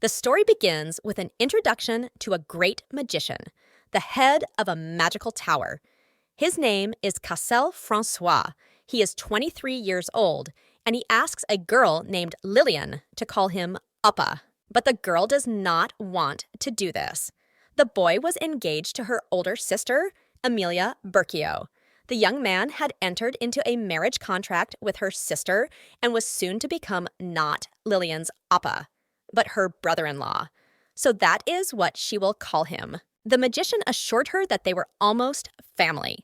The story begins with an introduction to a great magician, the head of a magical tower. His name is Cassel Francois. He is 23 years old, and he asks a girl named Lillian to call him Appa. But the girl does not want to do this. The boy was engaged to her older sister, Amelia Berchio. The young man had entered into a marriage contract with her sister and was soon to become not Lillian's Appa, but her brother-in-law. So that is what she will call him. The magician assured her that they were almost family.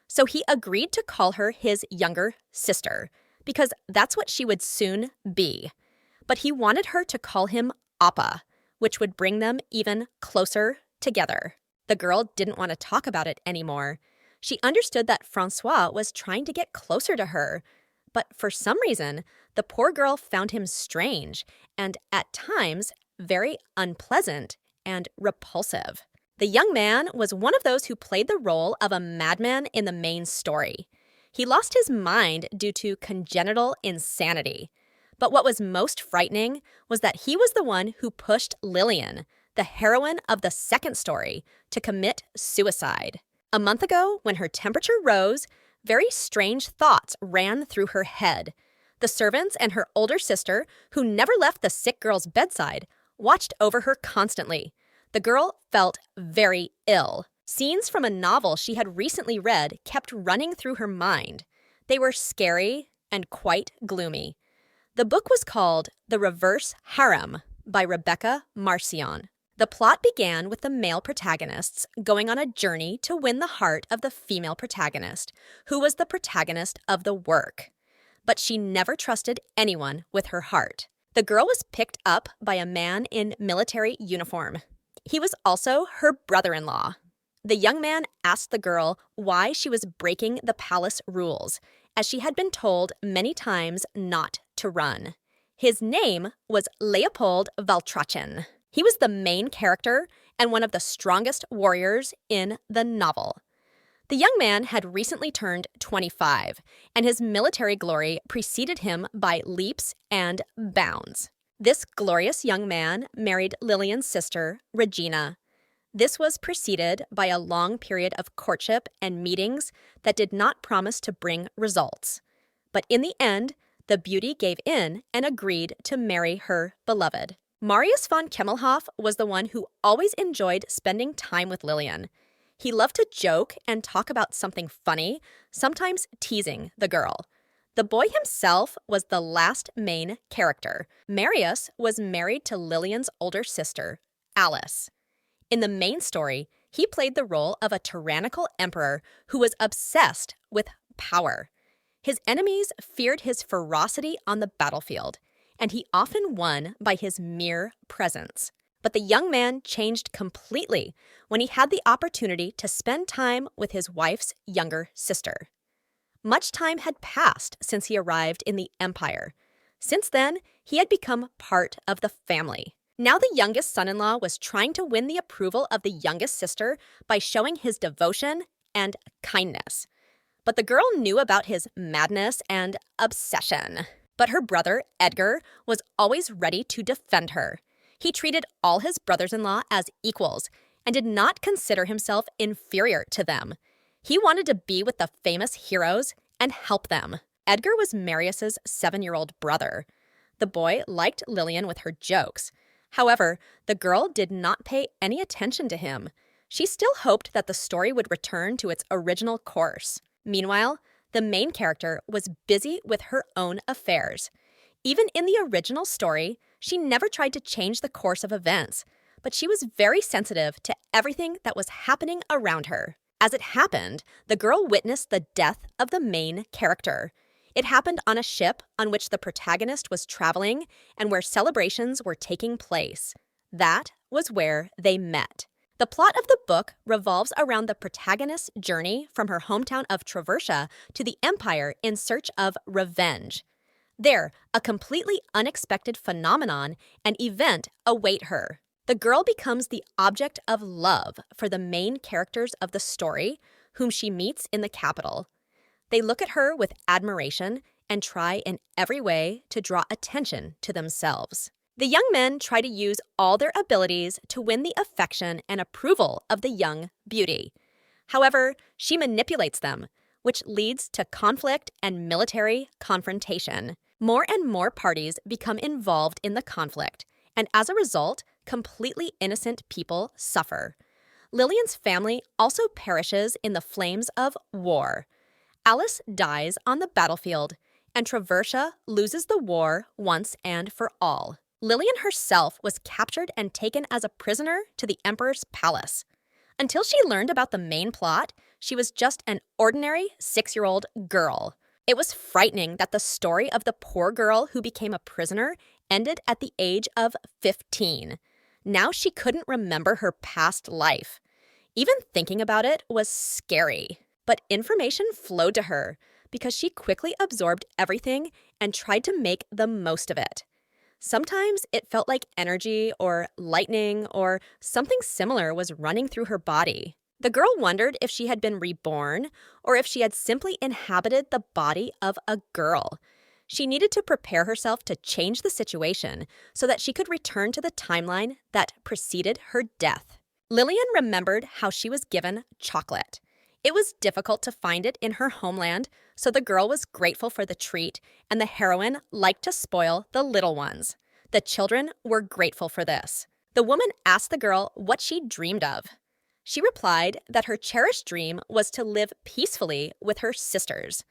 So he agreed to call her his younger sister, because that's what she would soon be. But he wanted her to call him Appa, which would bring them even closer together. The girl didn't want to talk about it anymore. She understood that Francois was trying to get closer to her, but for some reason, the poor girl found him strange and, at times, very unpleasant and repulsive. The young man was one of those who played the role of a madman in the main story. He lost his mind due to congenital insanity. But what was most frightening was that he was the one who pushed Lillian, the heroine of the second story, to commit suicide. A month ago, when her temperature rose, very strange thoughts ran through her head. The servants and her older sister, who never left the sick girl's bedside, watched over her constantly. The girl felt very ill. Scenes from a novel she had recently read kept running through her mind. They were scary and quite gloomy. The book was called The Reverse Harem by Rebecca Marcion. The plot began with the male protagonists going on a journey to win the heart of the female protagonist, who was the protagonist of the work. But she never trusted anyone with her heart. The girl was picked up by a man in military uniform. He was also her brother-in-law. The young man asked the girl why she was breaking the palace rules, as she had been told many times not to run. His name was Leopold Valtrachen. He was the main character and one of the strongest warriors in the novel. The young man had recently turned 25, and his military glory preceded him by leaps and bounds. This glorious young man married Lillian's sister, Regina. This was preceded by a long period of courtship and meetings that did not promise to bring results. But in the end, the beauty gave in and agreed to marry her beloved. Marius von Kemmelhoff was the one who always enjoyed spending time with Lillian. He loved to joke and talk about something funny, sometimes teasing the girl. The boy himself was the last main character. Marius was married to Lillian's older sister, Alice. In the main story, he played the role of a tyrannical emperor who was obsessed with power. His enemies feared his ferocity on the battlefield, and he often won by his mere presence. But the young man changed completely when he had the opportunity to spend time with his wife's younger sister. Much time had passed since he arrived in the empire. Since then, he had become part of the family. Now the youngest son-in-law was trying to win the approval of the youngest sister by showing his devotion and kindness. But the girl knew about his madness and obsession. But her brother, Edgar, was always ready to defend her. He treated all his brothers-in-law as equals and did not consider himself inferior to them. He wanted to be with the famous heroes and help them. Edgar was Marius's 7-year-old brother. The boy liked Lillian with her jokes. However, the girl did not pay any attention to him. She still hoped that the story would return to its original course. Meanwhile, the main character was busy with her own affairs. Even in the original story, she never tried to change the course of events, but she was very sensitive to everything that was happening around her. As it happened, the girl witnessed the death of the main character. It happened on a ship on which the protagonist was traveling and where celebrations were taking place. That was where they met. The plot of the book revolves around the protagonist's journey from her hometown of Traversa to the Empire in search of revenge. There, a completely unexpected phenomenon and event await her. The girl becomes the object of love for the main characters of the story, whom she meets in the capital. They look at her with admiration and try in every way to draw attention to themselves. The young men try to use all their abilities to win the affection and approval of the young beauty. However, she manipulates them, which leads to conflict and military confrontation. More and more parties become involved in the conflict, and as a result, completely innocent people suffer. Lillian's family also perishes in the flames of war. Alice dies on the battlefield, and Traversa loses the war once and for all. Lillian herself was captured and taken as a prisoner to the Emperor's palace. Until she learned about the main plot, she was just an ordinary 6-year-old girl. It was frightening that the story of the poor girl who became a prisoner ended at the age of 15. Now she couldn't remember her past life. Even thinking about it was scary. But information flowed to her because she quickly absorbed everything and tried to make the most of it. Sometimes it felt like energy or lightning or something similar was running through her body. The girl wondered if she had been reborn or if she had simply inhabited the body of a girl. She needed to prepare herself to change the situation so that she could return to the timeline that preceded her death. Lillian remembered how she was given chocolate. It was difficult to find it in her homeland, so the girl was grateful for the treat, and the heroine liked to spoil the little ones. The children were grateful for this. The woman asked the girl what she dreamed of. She replied that her cherished dream was to live peacefully with her sisters.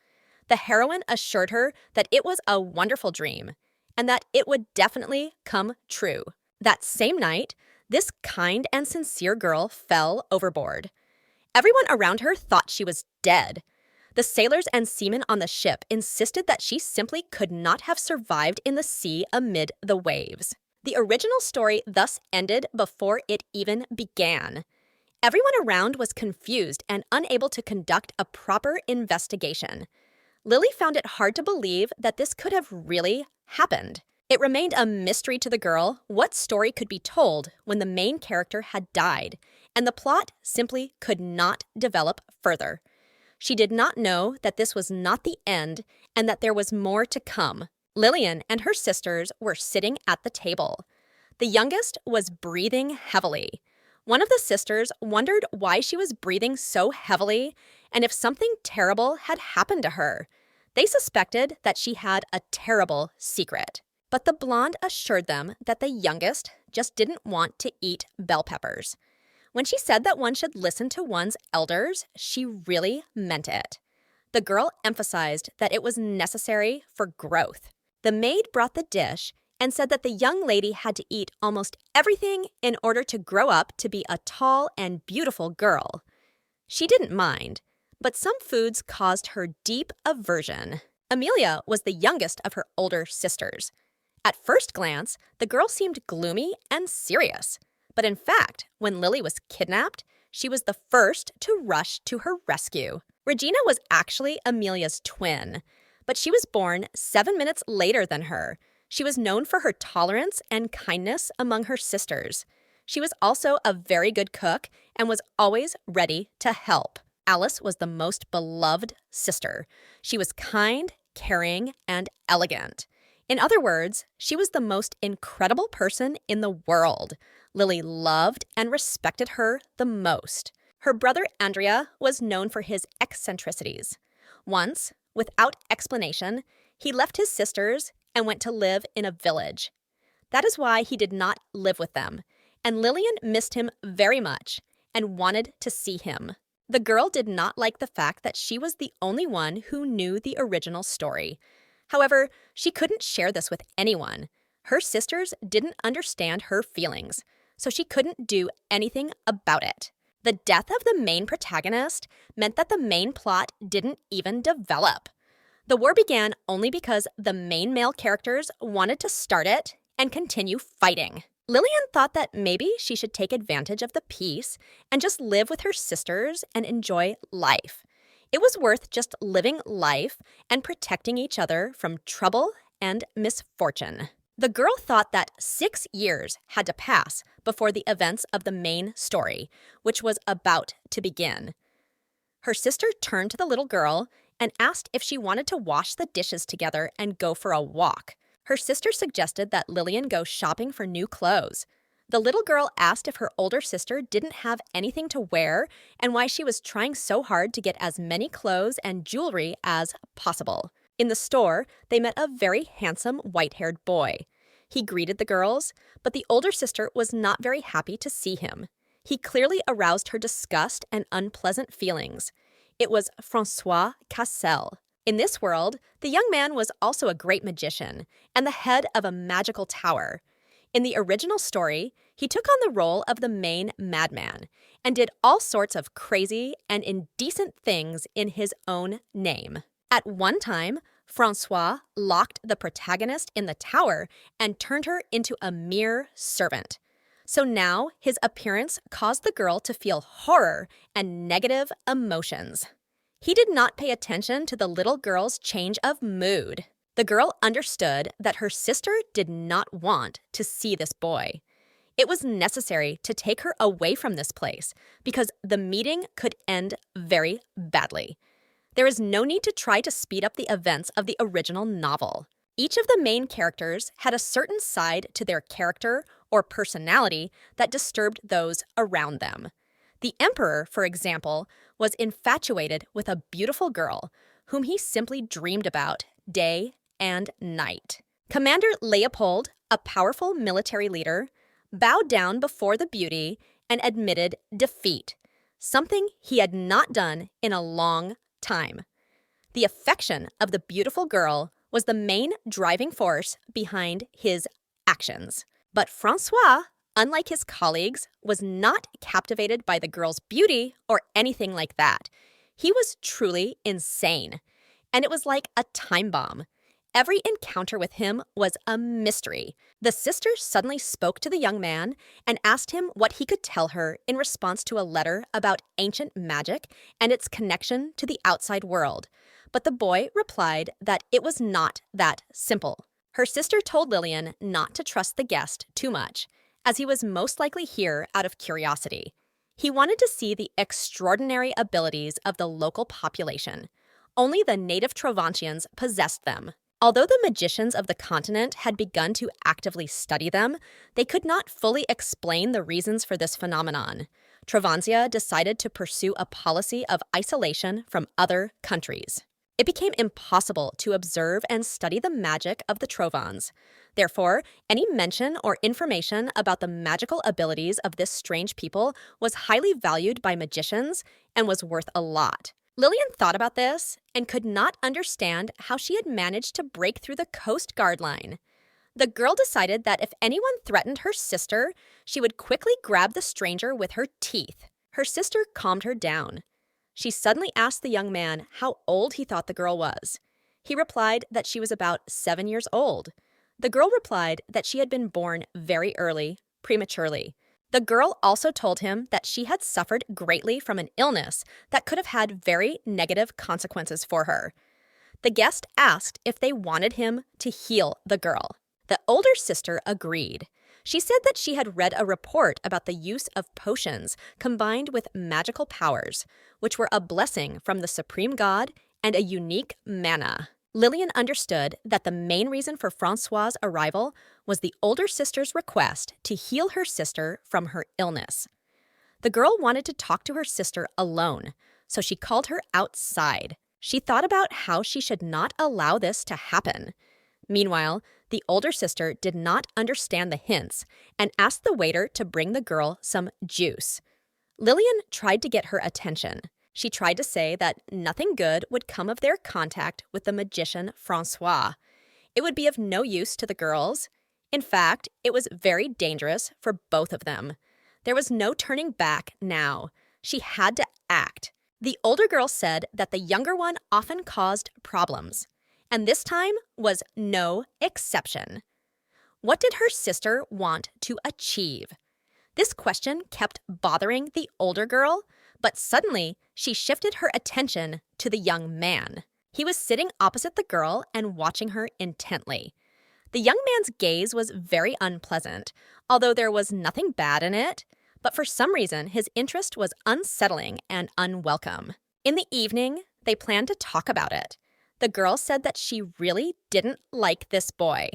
The heroine assured her that it was a wonderful dream, and that it would definitely come true. That same night, this kind and sincere girl fell overboard. Everyone around her thought she was dead. The sailors and seamen on the ship insisted that she simply could not have survived in the sea amid the waves. The original story thus ended before it even began. Everyone around was confused and unable to conduct a proper investigation. Lily found it hard to believe that this could have really happened. It remained a mystery to the girl what story could be told when the main character had died, and the plot simply could not develop further. She did not know that this was not the end and that there was more to come. Lillian and her sisters were sitting at the table. The youngest was breathing heavily. One of the sisters wondered why she was breathing so heavily and if something terrible had happened to her. They suspected that she had a terrible secret. But the blonde assured them that the youngest just didn't want to eat bell peppers. When she said that one should listen to one's elders, she really meant it. The girl emphasized that it was necessary for growth. The maid brought the dish and said that the young lady had to eat almost everything in order to grow up to be a tall and beautiful girl. She didn't mind, but some foods caused her deep aversion. Amelia was the youngest of her older sisters. At first glance, the girl seemed gloomy and serious. But in fact, when Lily was kidnapped, she was the first to rush to her rescue. Regina was actually Amelia's twin, but she was born 7 minutes later than her. She was known for her tolerance and kindness among her sisters. She was also a very good cook and was always ready to help. Alice was the most beloved sister. She was kind, caring, and elegant. In other words, she was the most incredible person in the world. Lily loved and respected her the most. Her brother Andrea was known for his eccentricities. Once, without explanation, he left his sisters and went to live in a village. That is why he did not live with them, and Lillian missed him very much and wanted to see him. The girl did not like the fact that she was the only one who knew the original story. However, she couldn't share this with anyone. Her sisters didn't understand her feelings, so she couldn't do anything about it. The death of the main protagonist meant that the main plot didn't even develop. The war began only because the main male characters wanted to start it and continue fighting. Lillian thought that maybe she should take advantage of the peace and just live with her sisters and enjoy life. It was worth just living life and protecting each other from trouble and misfortune. The girl thought that 6 years had to pass before the events of the main story, which was about to begin. Her sister turned to the little girl and asked if she wanted to wash the dishes together and go for a walk. Her sister suggested that Lillian go shopping for new clothes. The little girl asked if her older sister didn't have anything to wear and why she was trying so hard to get as many clothes and jewelry as possible. In the store, they met a very handsome white-haired boy. He greeted the girls, but the older sister was not very happy to see him. He clearly aroused her disgust and unpleasant feelings. It was Francois Cassel. In this world, the young man was also a great magician and the head of a magical tower. In the original story, he took on the role of the main madman and did all sorts of crazy and indecent things in his own name. At one time, Francois locked the protagonist in the tower and turned her into a mere servant. So now his appearance caused the girl to feel horror and negative emotions. He did not pay attention to the little girl's change of mood. The girl understood that her sister did not want to see this boy. It was necessary to take her away from this place because the meeting could end very badly. There is no need to try to speed up the events of the original novel. Each of the main characters had a certain side to their character or personality that disturbed those around them. The emperor, for example, was infatuated with a beautiful girl whom he simply dreamed about day and night. Commander Leopold, a powerful military leader, bowed down before the beauty and admitted defeat, something he had not done in a long time. The affection of the beautiful girl was the main driving force behind his actions. But Francois, unlike his colleagues, was not captivated by the girl's beauty or anything like that. He was truly insane, and it was like a time bomb. Every encounter with him was a mystery. The sister suddenly spoke to the young man and asked him what he could tell her in response to a letter about ancient magic and its connection to the outside world. But the boy replied that it was not that simple. Her sister told Lillian not to trust the guest too much, as he was most likely here out of curiosity. He wanted to see the extraordinary abilities of the local population. Only the native Trovantians possessed them. Although the magicians of the continent had begun to actively study them, they could not fully explain the reasons for this phenomenon. Trovantia decided to pursue a policy of isolation from other countries. It became impossible to observe and study the magic of the Trovans. Therefore, any mention or information about the magical abilities of this strange people was highly valued by magicians and was worth a lot. Lillian thought about this and could not understand how she had managed to break through the Coast Guard line. The girl decided that if anyone threatened her sister, she would quickly grab the stranger with her teeth. Her sister calmed her down. She suddenly asked the young man how old he thought the girl was. He replied that she was about 7 years old. The girl replied that she had been born very early, prematurely. The girl also told him that she had suffered greatly from an illness that could have had very negative consequences for her. The guest asked if they wanted him to heal the girl. The older sister agreed. She said that she had read a report about the use of potions combined with magical powers, which were a blessing from the supreme god and a unique mana. Lillian understood that the main reason for Francois' arrival was the older sister's request to heal her sister from her illness. The girl wanted to talk to her sister alone, so she called her outside. She thought about how she should not allow this to happen. Meanwhile, the older sister did not understand the hints and asked the waiter to bring the girl some juice. Lillian tried to get her attention. She tried to say that nothing good would come of their contact with the magician Francois. It would be of no use to the girls. In fact, it was very dangerous for both of them. There was no turning back now. She had to act. The older girl said that the younger one often caused problems, and this time was no exception. What did her sister want to achieve? This question kept bothering the older girl, but suddenly she shifted her attention to the young man. He was sitting opposite the girl and watching her intently. The young man's gaze was very unpleasant, although there was nothing bad in it, but for some reason his interest was unsettling and unwelcome. In the evening, they planned to talk about it. The girl said that she really didn't like this boy.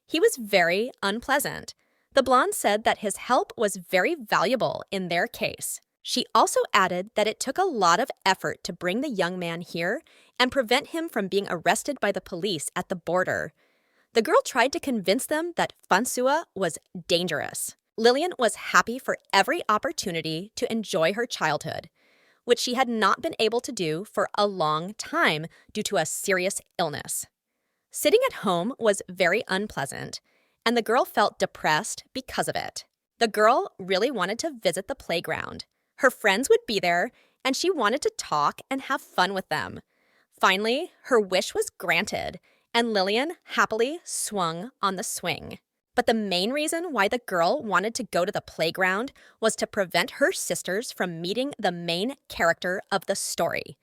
He was very unpleasant. The blonde said that his help was very valuable in their case. She also added that it took a lot of effort to bring the young man here and prevent him from being arrested by the police at the border. The girl tried to convince them that Fransua was dangerous. Lillian was happy for every opportunity to enjoy her childhood, which she had not been able to do for a long time due to a serious illness. Sitting at home was very unpleasant, and the girl felt depressed because of it. The girl really wanted to visit the playground. Her friends would be there, and she wanted to talk and have fun with them. Finally, her wish was granted, and Lillian happily swung on the swing. But the main reason why the girl wanted to go to the playground was to prevent her sisters from meeting the main character of the story.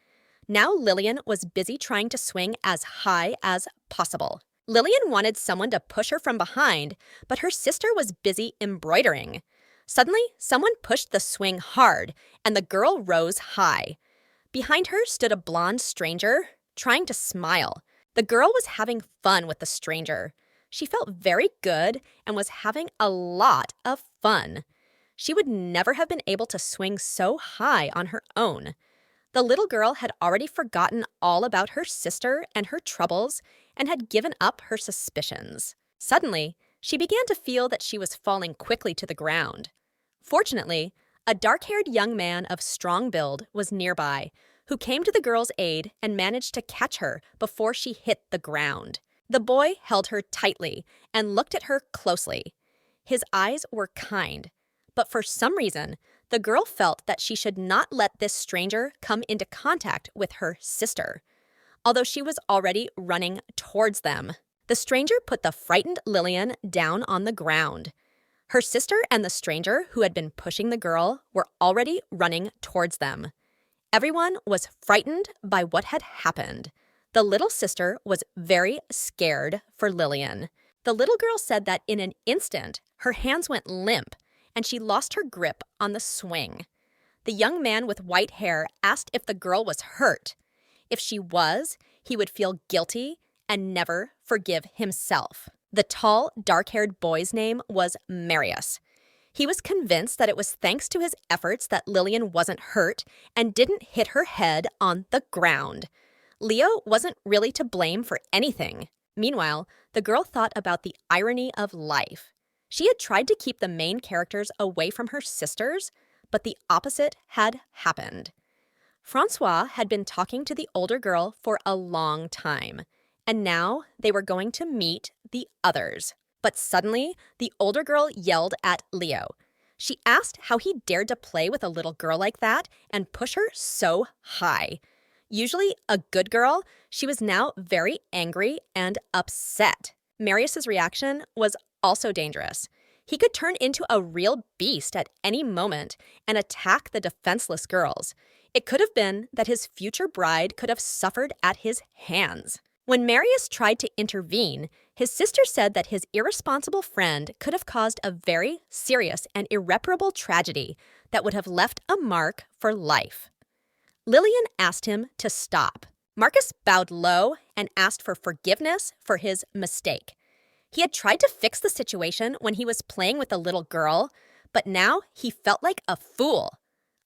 Now Lillian was busy trying to swing as high as possible. Lillian wanted someone to push her from behind, but her sister was busy embroidering. Suddenly, someone pushed the swing hard, and the girl rose high. Behind her stood a blonde stranger, trying to smile. The girl was having fun with the stranger. She felt very good and was having a lot of fun. She would never have been able to swing so high on her own. The little girl had already forgotten all about her sister and her troubles and had given up her suspicions. Suddenly, she began to feel that she was falling quickly to the ground. Fortunately, a dark-haired young man of strong build was nearby, who came to the girl's aid and managed to catch her before she hit the ground. The boy held her tightly and looked at her closely. His eyes were kind, but for some reason, the girl felt that she should not let this stranger come into contact with her sister, although she was already running towards them. The stranger put the frightened Lillian down on the ground. Her sister and the stranger who had been pushing the girl were already running towards them. Everyone was frightened by what had happened. The little sister was very scared for Lillian. The little girl said that in an instant, her hands went limp and she lost her grip on the swing. The young man with white hair asked if the girl was hurt. If she was, he would feel guilty and never forgive himself. The tall, dark-haired boy's name was Marius. He was convinced that it was thanks to his efforts that Lillian wasn't hurt and didn't hit her head on the ground. Leo wasn't really to blame for anything. Meanwhile, the girl thought about the irony of life. She had tried to keep the main characters away from her sisters, but the opposite had happened. Francois had been talking to the older girl for a long time, and now they were going to meet the others. But suddenly, the older girl yelled at Leo. She asked how he dared to play with a little girl like that and push her so high. Usually a good girl, she was now very angry and upset. Marius's reaction was also dangerous. He could turn into a real beast at any moment and attack the defenseless girls. It could have been that his future bride could have suffered at his hands. When Marius tried to intervene, his sister said that his irresponsible friend could have caused a very serious and irreparable tragedy that would have left a mark for life. Lillian asked him to stop. Marcus bowed low and asked for forgiveness for his mistake. He had tried to fix the situation when he was playing with the little girl, but now he felt like a fool.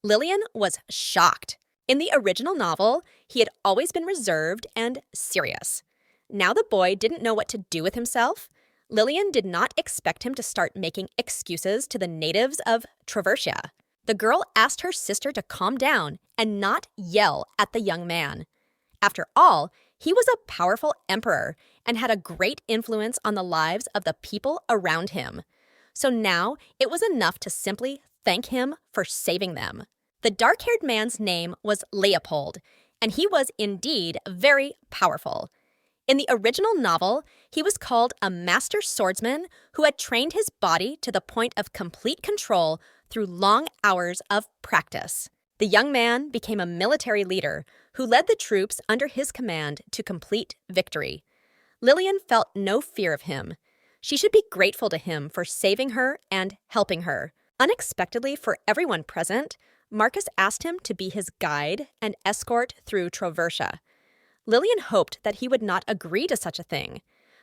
Lillian was shocked. In the original novel, he had always been reserved and serious. Now the boy didn't know what to do with himself. Lillian did not expect him to start making excuses to the natives of Traversia. The girl asked her sister to calm down and not yell at the young man. After all, he was a powerful emperor and had a great influence on the lives of the people around him. So now it was enough to simply thank him for saving them. The dark-haired man's name was Leopold, and he was indeed very powerful. In the original novel, he was called a master swordsman who had trained his body to the point of complete control through long hours of practice. The young man became a military leader who led the troops under his command to complete victory. Lillian felt no fear of him. She should be grateful to him for saving her and helping her. Unexpectedly for everyone present, Marcus asked him to be his guide and escort through Traversia. Lillian hoped that he would not agree to such a thing,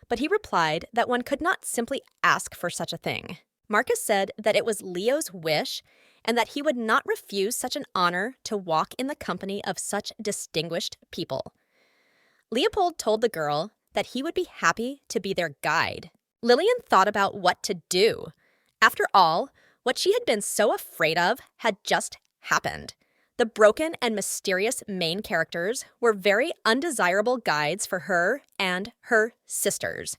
but he replied that one could not simply ask for such a thing. Marcus said that it was Leo's wish and that he would not refuse such an honor to walk in the company of such distinguished people. Leopold told the girl that he would be happy to be their guide. Lillian thought about what to do. After all, what she had been so afraid of had just happened. The broken and mysterious main characters were very undesirable guides for her and her sisters.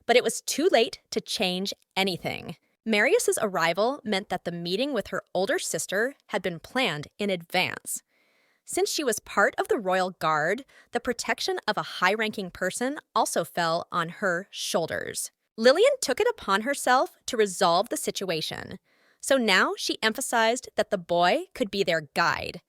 But it was too late to change anything. Marius's arrival meant that the meeting with her older sister had been planned in advance. Since she was part of the royal guard, the protection of a high-ranking person also fell on her shoulders. Lillian took it upon herself to resolve the situation. So now she emphasized that the boy could be their guide.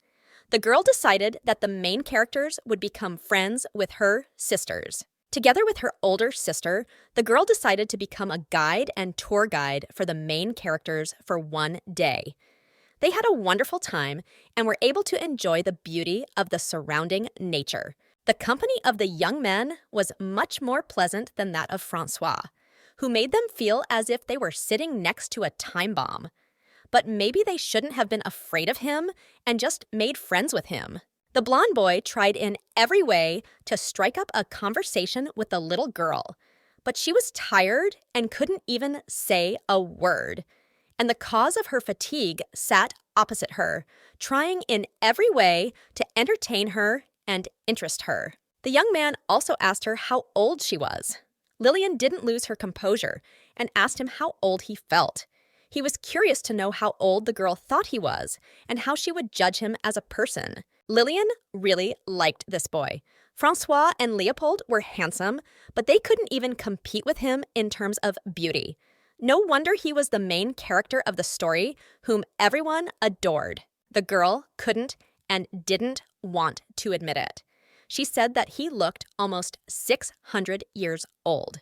The girl decided that the main characters would become friends with her sisters. Together with her older sister, the girl decided to become a guide and tour guide for the main characters for one day. They had a wonderful time and were able to enjoy the beauty of the surrounding nature. The company of the young men was much more pleasant than that of Francois, who made them feel as if they were sitting next to a time bomb. But maybe they shouldn't have been afraid of him and just made friends with him. The blonde boy tried in every way to strike up a conversation with the little girl, but she was tired and couldn't even say a word. And the cause of her fatigue sat opposite her, trying in every way to entertain her and interest her. The young man also asked her how old she was. Lillian didn't lose her composure and asked him how old he felt. He was curious to know how old the girl thought he was and how she would judge him as a person. Lillian really liked this boy. Francois and Leopold were handsome, but they couldn't even compete with him in terms of beauty. No wonder he was the main character of the story, whom everyone adored. The girl couldn't and didn't want to admit it. She said that he looked almost 600 years old.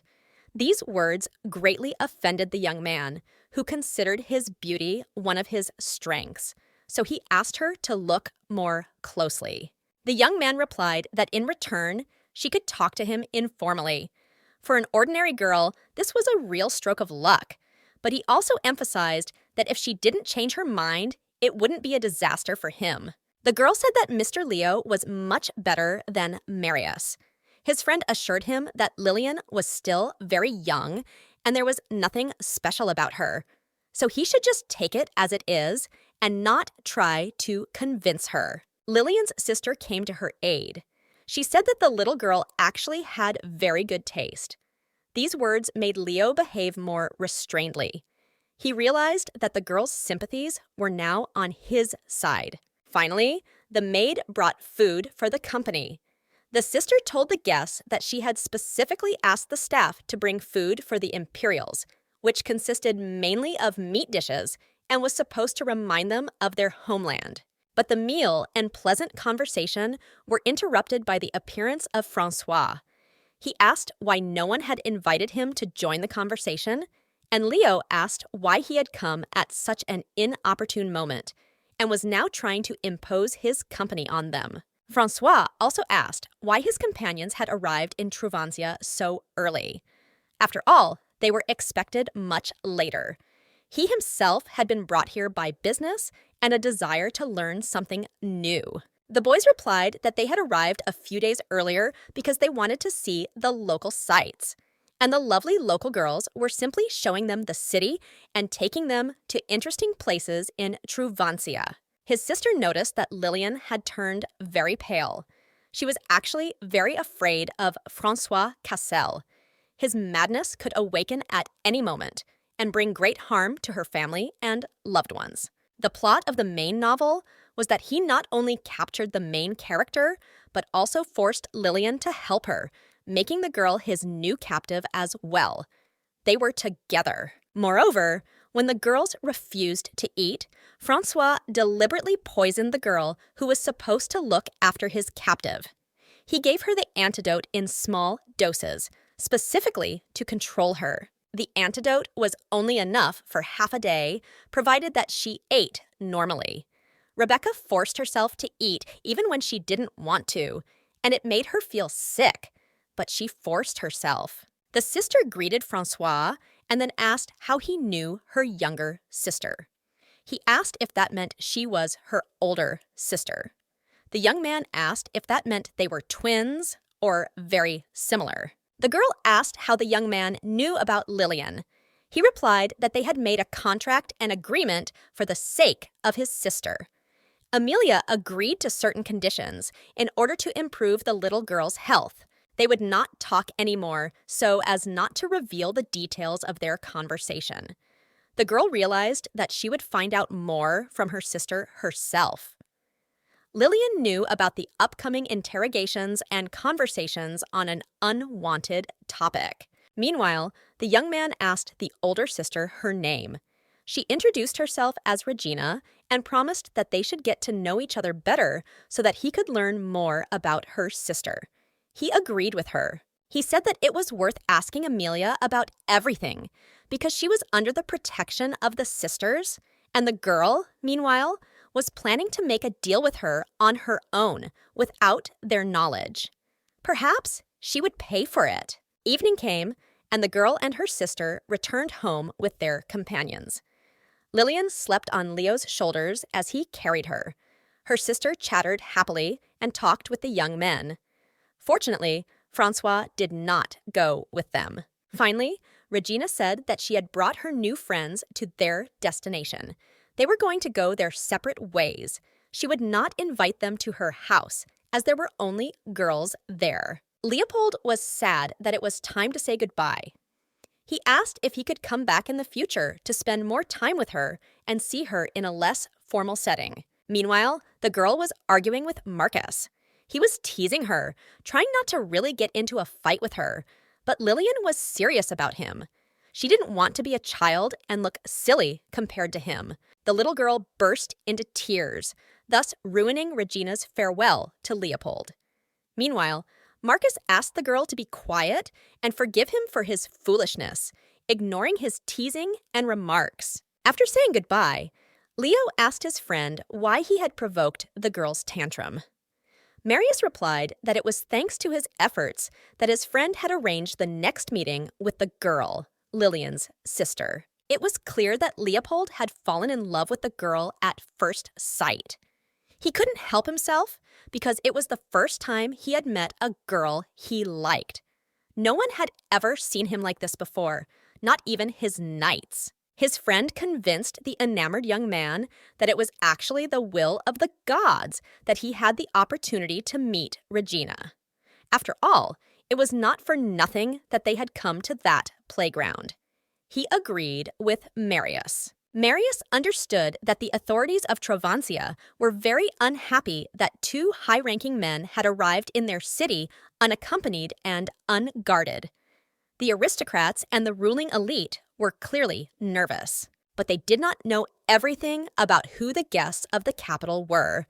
These words greatly offended the young man, who considered his beauty one of his strengths, so he asked her to look more closely. The young man replied that in return, she could talk to him informally. For an ordinary girl, this was a real stroke of luck, but he also emphasized that if she didn't change her mind, it wouldn't be a disaster for him. The girl said that Mr. Leo was much better than Marius. His friend assured him that Lillian was still very young and there was nothing special about her. So he should just take it as it is and not try to convince her. Lillian's sister came to her aid. She said that the little girl actually had very good taste. These words made Leo behave more restrainedly. He realized that the girl's sympathies were now on his side. Finally, the maid brought food for the company. The sister told the guests that she had specifically asked the staff to bring food for the Imperials, which consisted mainly of meat dishes and was supposed to remind them of their homeland. But the meal and pleasant conversation were interrupted by the appearance of Francois. He asked why no one had invited him to join the conversation, and Leo asked why he had come at such an inopportune moment and was now trying to impose his company on them. Francois also asked why his companions had arrived in Trouvancia so early. After all, they were expected much later. He himself had been brought here by business and a desire to learn something new. The boys replied that they had arrived a few days earlier because they wanted to see the local sights. And the lovely local girls were simply showing them the city and taking them to interesting places in Trouvancia. His sister noticed that Lillian had turned very pale. She was actually very afraid of Francois Cassel. His madness could awaken at any moment and bring great harm to her family and loved ones. The plot of the main novel was that he not only captured the main character, but also forced Lillian to help her, making the girl his new captive as well. They were together. Moreover, when the girls refused to eat, Francois deliberately poisoned the girl who was supposed to look after his captive. He gave her the antidote in small doses, specifically to control her. The antidote was only enough for half a day, provided that she ate normally. Rebecca forced herself to eat even when she didn't want to, and it made her feel sick, but she forced herself. The sister greeted Francois and then asked how he knew her younger sister. He asked if that meant she was her older sister. The young man asked if that meant they were twins or very similar. The girl asked how the young man knew about Lillian. He replied that they had made a contract and agreement for the sake of his sister. Amelia agreed to certain conditions in order to improve the little girl's health. They would not talk anymore so as not to reveal the details of their conversation. The girl realized that she would find out more from her sister herself. Lillian knew about the upcoming interrogations and conversations on an unwanted topic. Meanwhile, the young man asked the older sister her name. She introduced herself as Regina and promised that they should get to know each other better so that he could learn more about her sister. He agreed with her. He said that it was worth asking Amelia about everything because she was under the protection of the sisters, and the girl, meanwhile, was planning to make a deal with her on her own without their knowledge. Perhaps she would pay for it. Evening came, and the girl and her sister returned home with their companions. Lillian slept on Leo's shoulders as he carried her. Her sister chattered happily and talked with the young men. Fortunately, Francois did not go with them. Finally, Regina said that she had brought her new friends to their destination. They were going to go their separate ways. She would not invite them to her house, as there were only girls there. Leopold was sad that it was time to say goodbye. He asked if he could come back in the future to spend more time with her and see her in a less formal setting. Meanwhile, the girl was arguing with Marcus. He was teasing her, trying not to really get into a fight with her, but Lillian was serious about him. She didn't want to be a child and look silly compared to him. The little girl burst into tears, thus ruining Regina's farewell to Leopold. Meanwhile, Marcus asked the girl to be quiet and forgive him for his foolishness, ignoring his teasing and remarks. After saying goodbye, Leo asked his friend why he had provoked the girl's tantrum. Marius replied that it was thanks to his efforts that his friend had arranged the next meeting with the girl, Lillian's sister. It was clear that Leopold had fallen in love with the girl at first sight. He couldn't help himself because it was the first time he had met a girl he liked. No one had ever seen him like this before, not even his knights. His friend convinced the enamored young man that it was actually the will of the gods that he had the opportunity to meet Regina. After all, it was not for nothing that they had come to that playground. He agreed with Marius. Marius understood that the authorities of Trovancia were very unhappy that two high-ranking men had arrived in their city unaccompanied and unguarded. The aristocrats and the ruling elite were clearly nervous, but they did not know everything about who the guests of the capital were.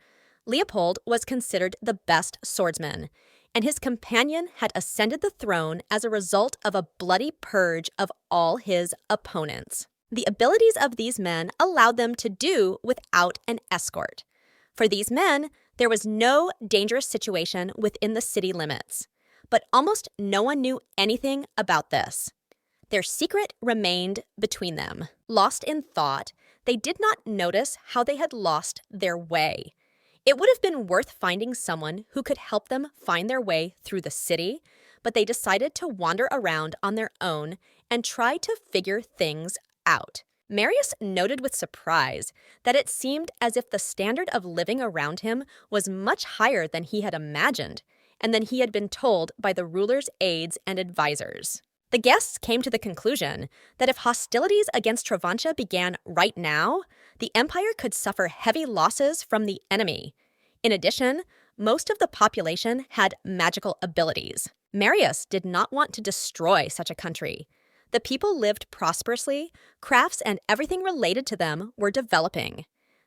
Leopold was considered the best swordsman, and his companion had ascended the throne as a result of a bloody purge of all his opponents. The abilities of these men allowed them to do without an escort. For these men, there was no dangerous situation within the city limits, but almost no one knew anything about this. Their secret remained between them. Lost in thought, they did not notice how they had lost their way. It would have been worth finding someone who could help them find their way through the city, but they decided to wander around on their own and try to figure things out. Marius noted with surprise that it seemed as if the standard of living around him was much higher than he had imagined, and than he had been told by the ruler's aides and advisors. The guests came to the conclusion that if hostilities against Trovancia began right now, the empire could suffer heavy losses from the enemy. In addition, most of the population had magical abilities. Marius did not want to destroy such a country. The people lived prosperously, crafts and everything related to them were developing.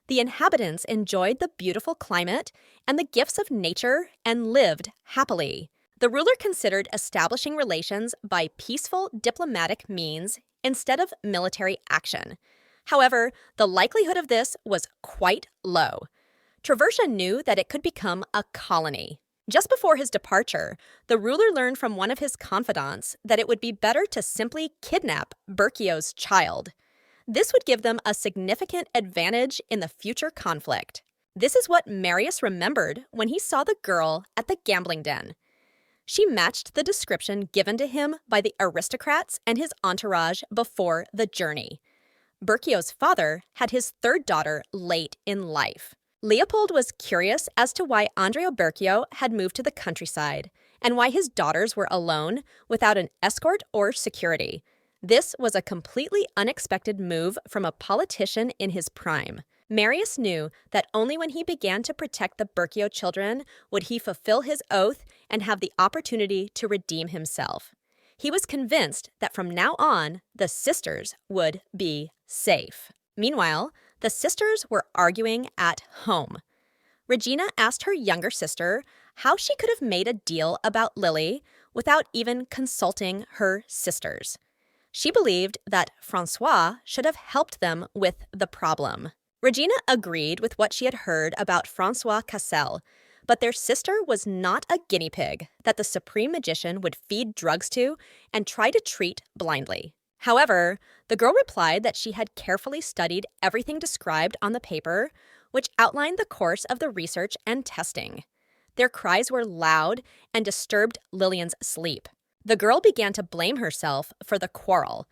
The inhabitants enjoyed the beautiful climate and the gifts of nature and lived happily. The ruler considered establishing relations by peaceful diplomatic means instead of military action. However, the likelihood of this was quite low. Traversa knew that it could become a colony. Just before his departure, the ruler learned from one of his confidants that it would be better to simply kidnap Berkio's child. This would give them a significant advantage in the future conflict. This is what Marius remembered when he saw the girl at the gambling den. She matched the description given to him by the aristocrats and his entourage before the journey. Berkio's father had his third daughter late in life. Leopold was curious as to why Andrea Berkio had moved to the countryside and why his daughters were alone without an escort or security. This was a completely unexpected move from a politician in his prime. Marius knew that only when he began to protect the Berkio children would he fulfill his oath and have the opportunity to redeem himself. He was convinced that from now on, the sisters would be safe. Meanwhile, the sisters were arguing at home. Regina asked her younger sister how she could have made a deal about Lily without even consulting her sisters. She believed that Francois should have helped them with the problem. Regina agreed with what she had heard about Francois Cassel, but their sister was not a guinea pig that the supreme magician would feed drugs to and try to treat blindly. However, the girl replied that she had carefully studied everything described on the paper, which outlined the course of the research and testing. Their cries were loud and disturbed Lillian's sleep. The girl began to blame herself for the quarrel.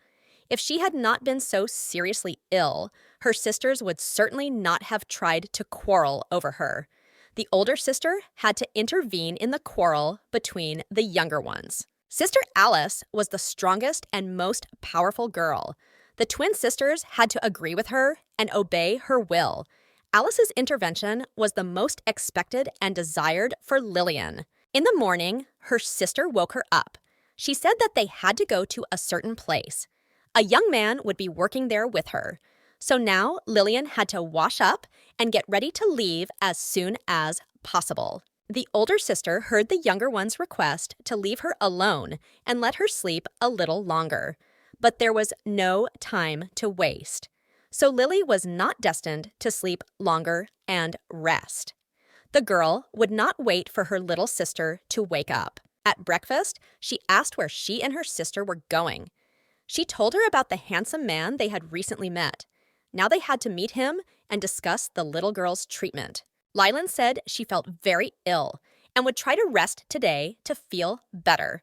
If she had not been so seriously ill, her sisters would certainly not have tried to quarrel over her. The older sister had to intervene in the quarrel between the younger ones. Sister Alice was the strongest and most powerful girl. The twin sisters had to agree with her and obey her will. Alice's intervention was the most expected and desired for Lillian. In the morning, her sister woke her up. She said that they had to go to a certain place. A young man would be working there with her. So now Lillian had to wash up and get ready to leave as soon as possible. The older sister heard the younger one's request to leave her alone and let her sleep a little longer. But there was no time to waste. So Lily was not destined to sleep longer and rest. The girl would not wait for her little sister to wake up. At breakfast, she asked where she and her sister were going. She told her about the handsome man they had recently met. Now they had to meet him and discuss the little girl's treatment. Lilan said she felt very ill and would try to rest today to feel better.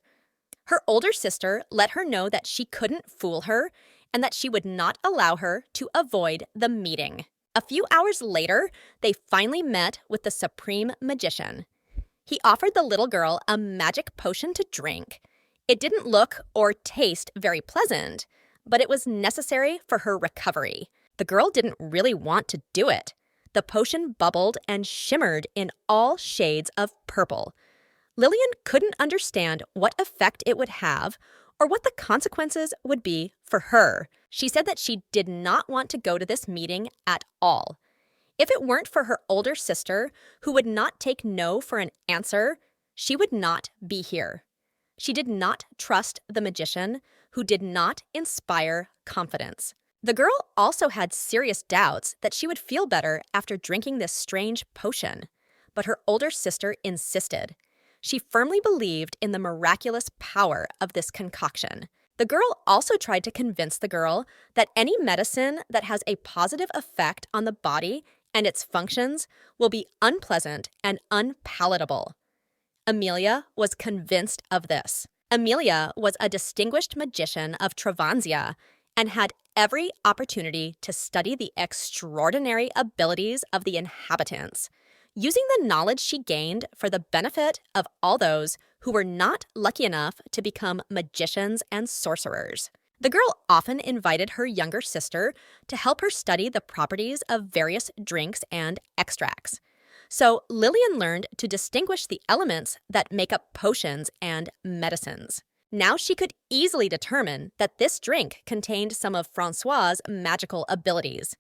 Her older sister let her know that she couldn't fool her and that she would not allow her to avoid the meeting. A few hours later, they finally met with the supreme magician. He offered the little girl a magic potion to drink. It didn't look or taste very pleasant, but it was necessary for her recovery. The girl didn't really want to do it. The potion bubbled and shimmered in all shades of purple. Lillian couldn't understand what effect it would have or what the consequences would be for her. She said that she did not want to go to this meeting at all. If it weren't for her older sister, who would not take no for an answer, she would not be here. She did not trust the magician, who did not inspire confidence. The girl also had serious doubts that she would feel better after drinking this strange potion, but her older sister insisted. She firmly believed in the miraculous power of this concoction. The girl also tried to convince the girl that any medicine that has a positive effect on the body and its functions will be unpleasant and unpalatable. Amelia was convinced of this. Amelia was a distinguished magician of Travanzia and had every opportunity to study the extraordinary abilities of the inhabitants, using the knowledge she gained for the benefit of all those who were not lucky enough to become magicians and sorcerers. The girl often invited her younger sister to help her study the properties of various drinks and extracts. So Lillian learned to distinguish the elements that make up potions and medicines. Now she could easily determine that this drink contained some of Francois's magical abilities.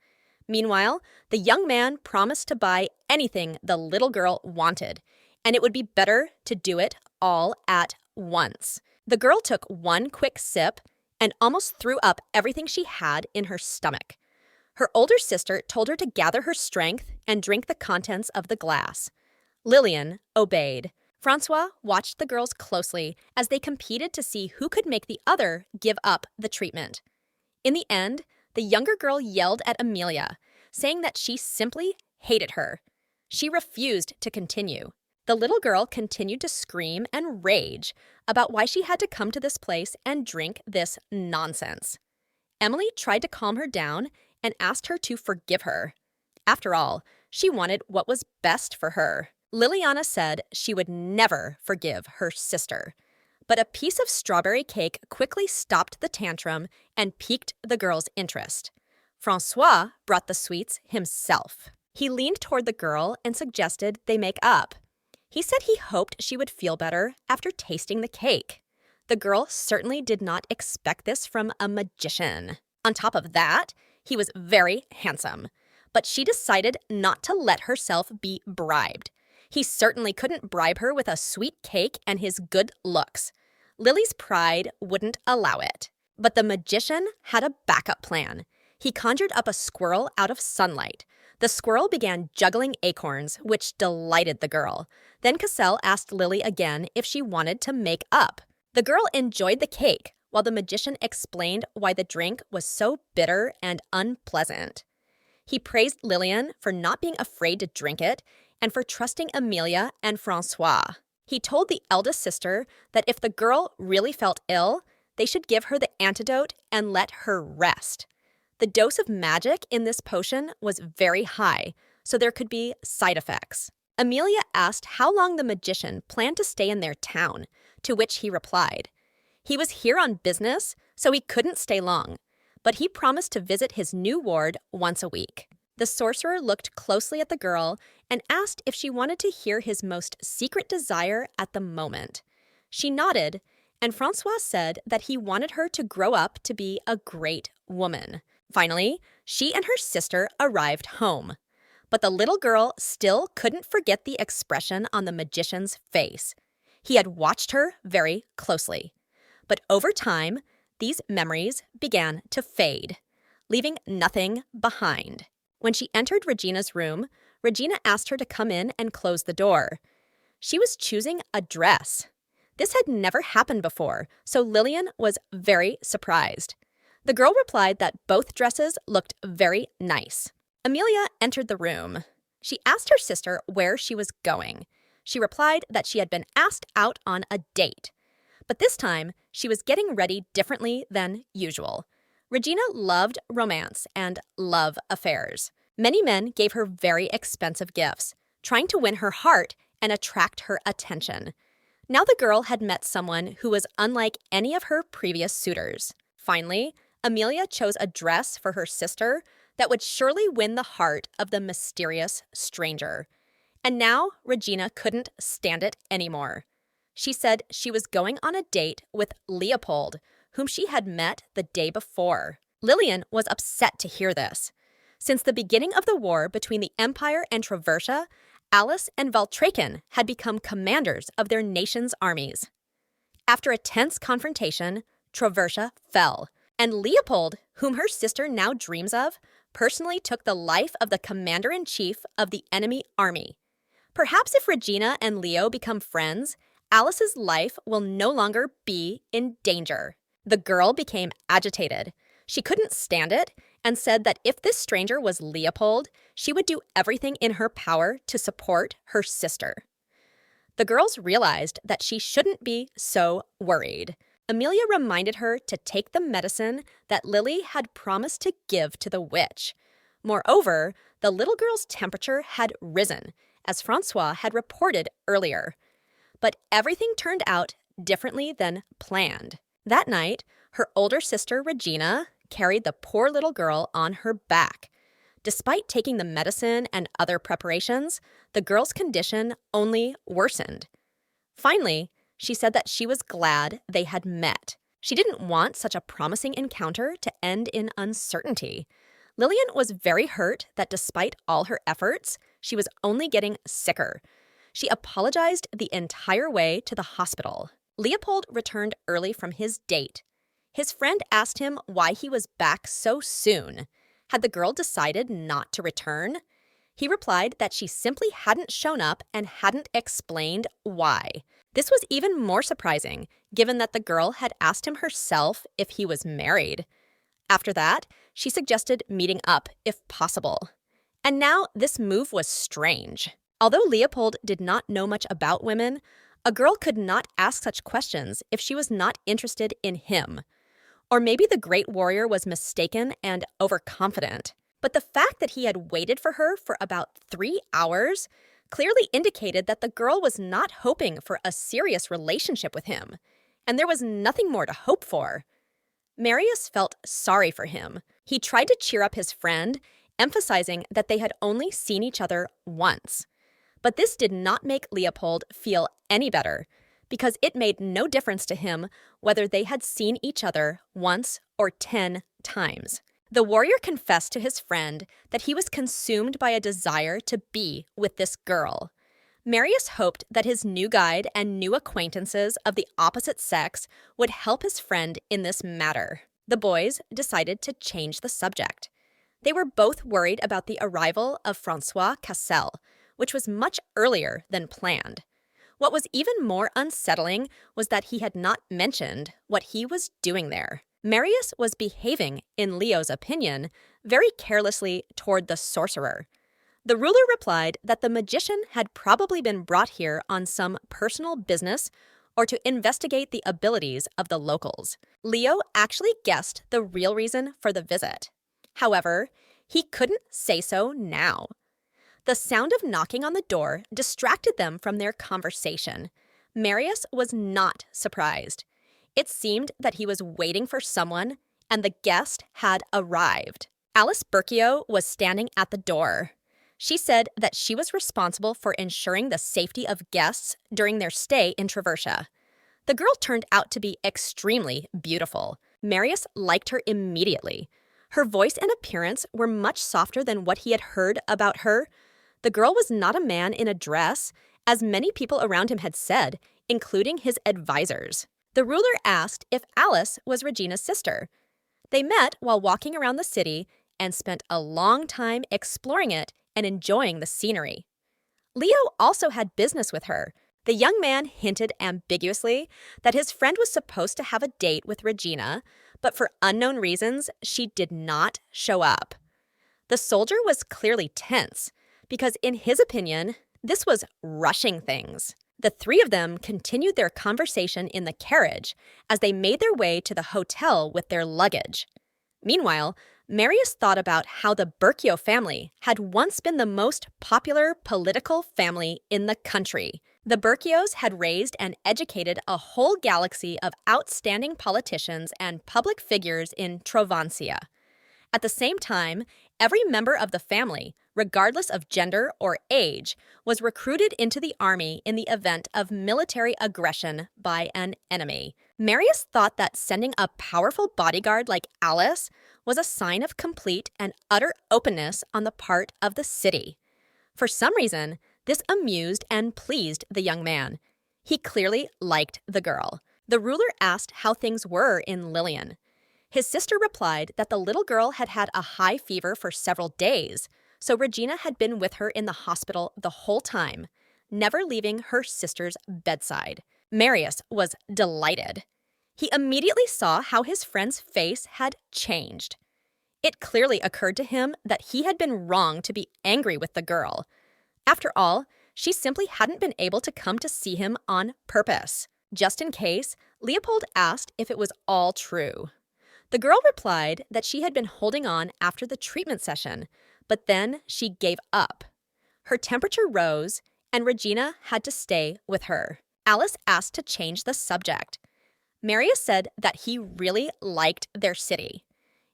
Meanwhile, the young man promised to buy anything the little girl wanted, and it would be better to do it all at once. The girl took one quick sip and almost threw up everything she had in her stomach. Her older sister told her to gather her strength and drink the contents of the glass. Lillian obeyed. Francois watched the girls closely as they competed to see who could make the other give up the treatment. In the end, the younger girl yelled at Amelia, saying that she simply hated her. She refused to continue. The little girl continued to scream and rage about why she had to come to this place and drink this nonsense. Emily tried to calm her down and asked her to forgive her. After all, she wanted what was best for her. Liliana said she would never forgive her sister. But a piece of strawberry cake quickly stopped the tantrum and piqued the girl's interest. Francois brought the sweets himself. He leaned toward the girl and suggested they make up. He said he hoped she would feel better after tasting the cake. The girl certainly did not expect this from a magician. On top of that, he was very handsome. But she decided not to let herself be bribed. He certainly couldn't bribe her with a sweet cake and his good looks. Lily's pride wouldn't allow it. But the magician had a backup plan. He conjured up a squirrel out of sunlight. The squirrel began juggling acorns, which delighted the girl. Then Cassell asked Lily again if she wanted to make up. The girl enjoyed the cake, while the magician explained why the drink was so bitter and unpleasant. He praised Lillian for not being afraid to drink it and for trusting Amelia and Francois. He told the eldest sister that if the girl really felt ill, they should give her the antidote and let her rest. The dose of magic in this potion was very high, so there could be side effects. Amelia asked how long the magician planned to stay in their town, to which he replied, he was here on business, so he couldn't stay long, but he promised to visit his new ward once a week. The sorcerer looked closely at the girl and asked if she wanted to hear his most secret desire at the moment. She nodded, and Francois said that he wanted her to grow up to be a great woman. Finally, she and her sister arrived home. But the little girl still couldn't forget the expression on the magician's face. He had watched her very closely. But over time, these memories began to fade, leaving nothing behind. When she entered Regina's room, Regina asked her to come in and close the door. She was choosing a dress. This had never happened before, so Lillian was very surprised. The girl replied that both dresses looked very nice. Amelia entered the room. She asked her sister where she was going. She replied that she had been asked out on a date. But this time, she was getting ready differently than usual. Regina loved romance and love affairs. Many men gave her very expensive gifts, trying to win her heart and attract her attention. Now the girl had met someone who was unlike any of her previous suitors. Finally, Amelia chose a dress for her sister that would surely win the heart of the mysterious stranger. And now Regina couldn't stand it anymore. She said she was going on a date with Leopold, whom she had met the day before. Lillian was upset to hear this. Since the beginning of the war between the Empire and Traversa, Alice and Valtraken had become commanders of their nation's armies. After a tense confrontation, Traversa fell, and Leopold, whom her sister now dreams of, personally took the life of the commander-in-chief of the enemy army. Perhaps if Regina and Leo become friends, Alice's life will no longer be in danger. The girl became agitated. She couldn't stand it and said that if this stranger was Leopold, she would do everything in her power to support her sister. The girls realized that she shouldn't be so worried. Amelia reminded her to take the medicine that Lily had promised to give to the witch. Moreover, the little girl's temperature had risen, as Francois had reported earlier. But everything turned out differently than planned. That night, her older sister, Regina, carried the poor little girl on her back. Despite taking the medicine and other preparations, the girl's condition only worsened. Finally, she said that she was glad they had met. She didn't want such a promising encounter to end in uncertainty. Lillian was very hurt that despite all her efforts, she was only getting sicker. She apologized the entire way to the hospital. Leopold returned early from his date. His friend asked him why he was back so soon. Had the girl decided not to return? He replied that she simply hadn't shown up and hadn't explained why. This was even more surprising, given that the girl had asked him herself if he was married. After that, she suggested meeting up if possible. And now this move was strange. Although Leopold did not know much about women, a girl could not ask such questions if she was not interested in him. Or maybe the great warrior was mistaken and overconfident. But the fact that he had waited for her for about 3 hours clearly indicated that the girl was not hoping for a serious relationship with him, and there was nothing more to hope for. Marius felt sorry for him. He tried to cheer up his friend, emphasizing that they had only seen each other once. But this did not make Leopold feel any better, because it made no difference to him whether they had seen each other once or 10 times. The warrior confessed to his friend that he was consumed by a desire to be with this girl. Marius hoped that his new guide and new acquaintances of the opposite sex would help his friend in this matter. The boys decided to change the subject. They were both worried about the arrival of Francois Cassel, which was much earlier than planned. What was even more unsettling was that he had not mentioned what he was doing there. Marius was behaving, in Leo's opinion, very carelessly toward the sorcerer. The ruler replied that the magician had probably been brought here on some personal business or to investigate the abilities of the locals. Leo actually guessed the real reason for the visit. However, he couldn't say so now. The sound of knocking on the door distracted them from their conversation. Marius was not surprised. It seemed that he was waiting for someone, and the guest had arrived. Alice Berkio was standing at the door. She said that she was responsible for ensuring the safety of guests during their stay in Traversa. The girl turned out to be extremely beautiful. Marius liked her immediately. Her voice and appearance were much softer than what he had heard about her. The girl was not a man in a dress, as many people around him had said, including his advisors. The ruler asked if Alice was Regina's sister. They met while walking around the city and spent a long time exploring it and enjoying the scenery. Leo also had business with her. The young man hinted ambiguously that his friend was supposed to have a date with Regina, but for unknown reasons, she did not show up. The soldier was clearly tense, because in his opinion, this was rushing things. The three of them continued their conversation in the carriage as they made their way to the hotel with their luggage. Meanwhile, Marius thought about how the Berkio family had once been the most popular political family in the country. The Berkios had raised and educated a whole galaxy of outstanding politicians and public figures in Trovancia. At the same time, every member of the family, regardless of gender or age, was recruited into the army in the event of military aggression by an enemy. Marius thought that sending a powerful bodyguard like Alice was a sign of complete and utter openness on the part of the city. For some reason, this amused and pleased the young man. He clearly liked the girl. The ruler asked how things were in Lillian. His sister replied that the little girl had had a high fever for several days, so Regina had been with her in the hospital the whole time, never leaving her sister's bedside. Marius was delighted. He immediately saw how his friend's face had changed. It clearly occurred to him that he had been wrong to be angry with the girl. After all, she simply hadn't been able to come to see him on purpose. Just in case, Leopold asked if it was all true. The girl replied that she had been holding on after the treatment session, but then she gave up. Her temperature rose, and Regina had to stay with her. Alice asked to change the subject. Marius said that he really liked their city.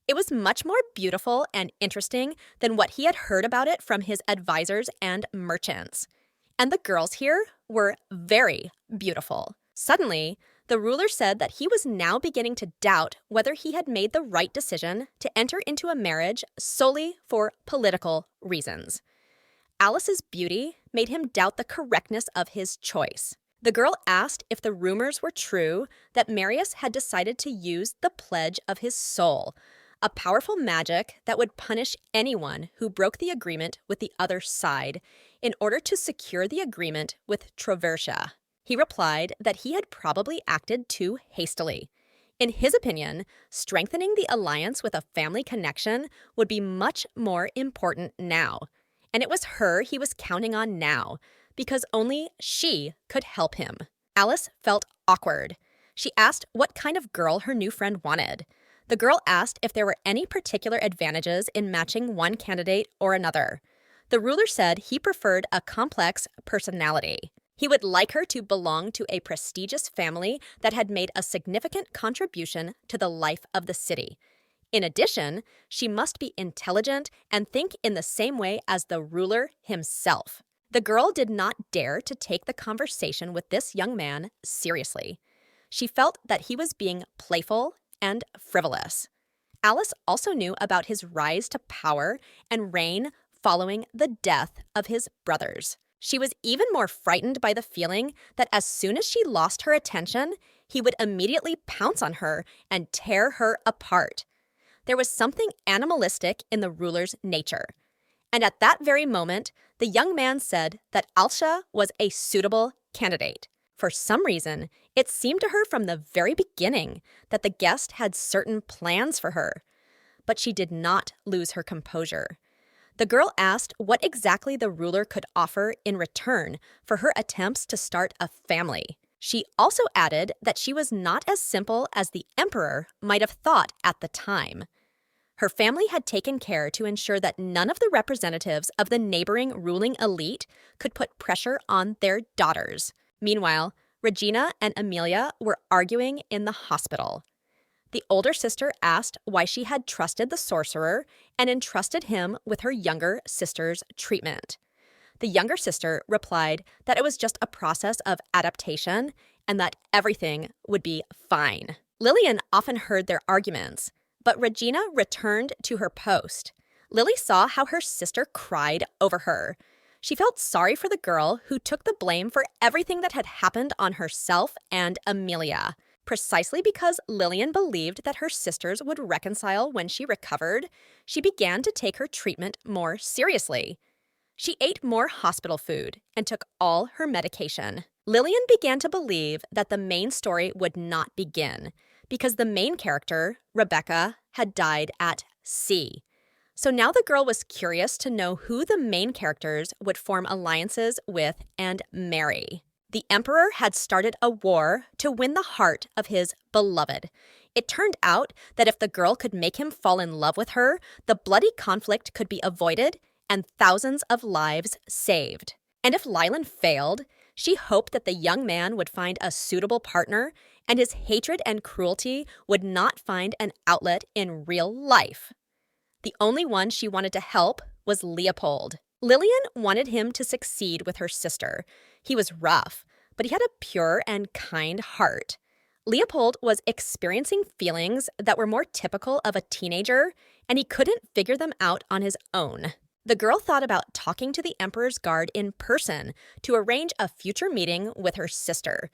It was much more beautiful and interesting than what he had heard about it from his advisors and merchants. And the girls here were very beautiful. Suddenly, the ruler said that he was now beginning to doubt whether he had made the right decision to enter into a marriage solely for political reasons. Alice's beauty made him doubt the correctness of his choice. The girl asked if the rumors were true that Marius had decided to use the pledge of his soul, a powerful magic that would punish anyone who broke the agreement with the other side in order to secure the agreement with Traversia. He replied that he had probably acted too hastily. In his opinion, strengthening the alliance with a family connection would be much more important now. And it was her he was counting on now, because only she could help him. Alice felt awkward. She asked what kind of girl her new friend wanted. The girl asked if there were any particular advantages in matching one candidate or another. The ruler said he preferred a complex personality. He would like her to belong to a prestigious family that had made a significant contribution to the life of the city. In addition, she must be intelligent and think in the same way as the ruler himself. The girl did not dare to take the conversation with this young man seriously. She felt that he was being playful and frivolous. Alice also knew about his rise to power and reign following the death of his brothers. She was even more frightened by the feeling that as soon as she lost her attention, he would immediately pounce on her and tear her apart. There was something animalistic in the ruler's nature. And at that very moment, the young man said that Alsha was a suitable candidate. For some reason, it seemed to her from the very beginning that the guest had certain plans for her. But she did not lose her composure. The girl asked what exactly the ruler could offer in return for her attempts to start a family. She also added that she was not as simple as the emperor might have thought at the time. Her family had taken care to ensure that none of the representatives of the neighboring ruling elite could put pressure on their daughters. Meanwhile, Regina and Amelia were arguing in the hospital. The older sister asked why she had trusted the sorcerer and entrusted him with her younger sister's treatment. The younger sister replied that it was just a process of adaptation and that everything would be fine. Lillian often heard their arguments, but Regina returned to her post. Lily saw how her sister cried over her. She felt sorry for the girl who took the blame for everything that had happened on herself and Amelia. Precisely because Lillian believed that her sisters would reconcile when she recovered, she began to take her treatment more seriously. She ate more hospital food and took all her medication. Lillian began to believe that the main story would not begin because the main character, Rebecca, had died at sea. So now the girl was curious to know who the main characters would form alliances with and marry. The emperor had started a war to win the heart of his beloved. It turned out that if the girl could make him fall in love with her, the bloody conflict could be avoided and thousands of lives saved. And if Lylan failed, she hoped that the young man would find a suitable partner and his hatred and cruelty would not find an outlet in real life. The only one she wanted to help was Leopold. Lillian wanted him to succeed with her sister. He was rough, but he had a pure and kind heart. Leopold was experiencing feelings that were more typical of a teenager, and he couldn't figure them out on his own. The girl thought about talking to the Emperor's guard in person to arrange a future meeting with her sister.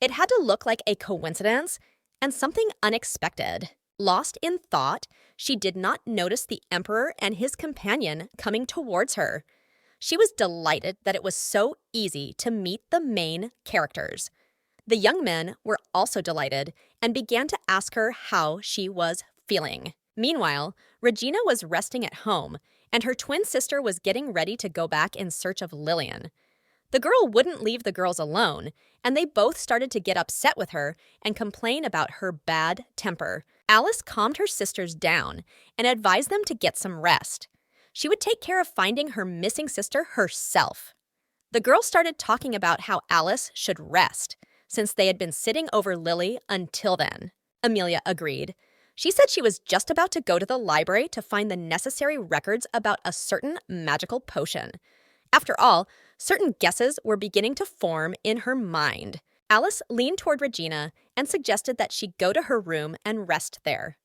It had to look like a coincidence and something unexpected. Lost in thought, she did not notice the Emperor and his companion coming towards her. She was delighted that it was so easy to meet the main characters. The young men were also delighted and began to ask her how she was feeling. Meanwhile, Regina was resting at home, and her twin sister was getting ready to go back in search of Lillian. The girl wouldn't leave the girls alone, and they both started to get upset with her and complain about her bad temper. Alice calmed her sisters down and advised them to get some rest. She would take care of finding her missing sister herself. The girls started talking about how Alice should rest, since they had been sitting over Lily until then. Amelia agreed. She said she was just about to go to the library to find the necessary records about a certain magical potion. After all, certain guesses were beginning to form in her mind. Alice leaned toward Regina and suggested that she go to her room and rest there.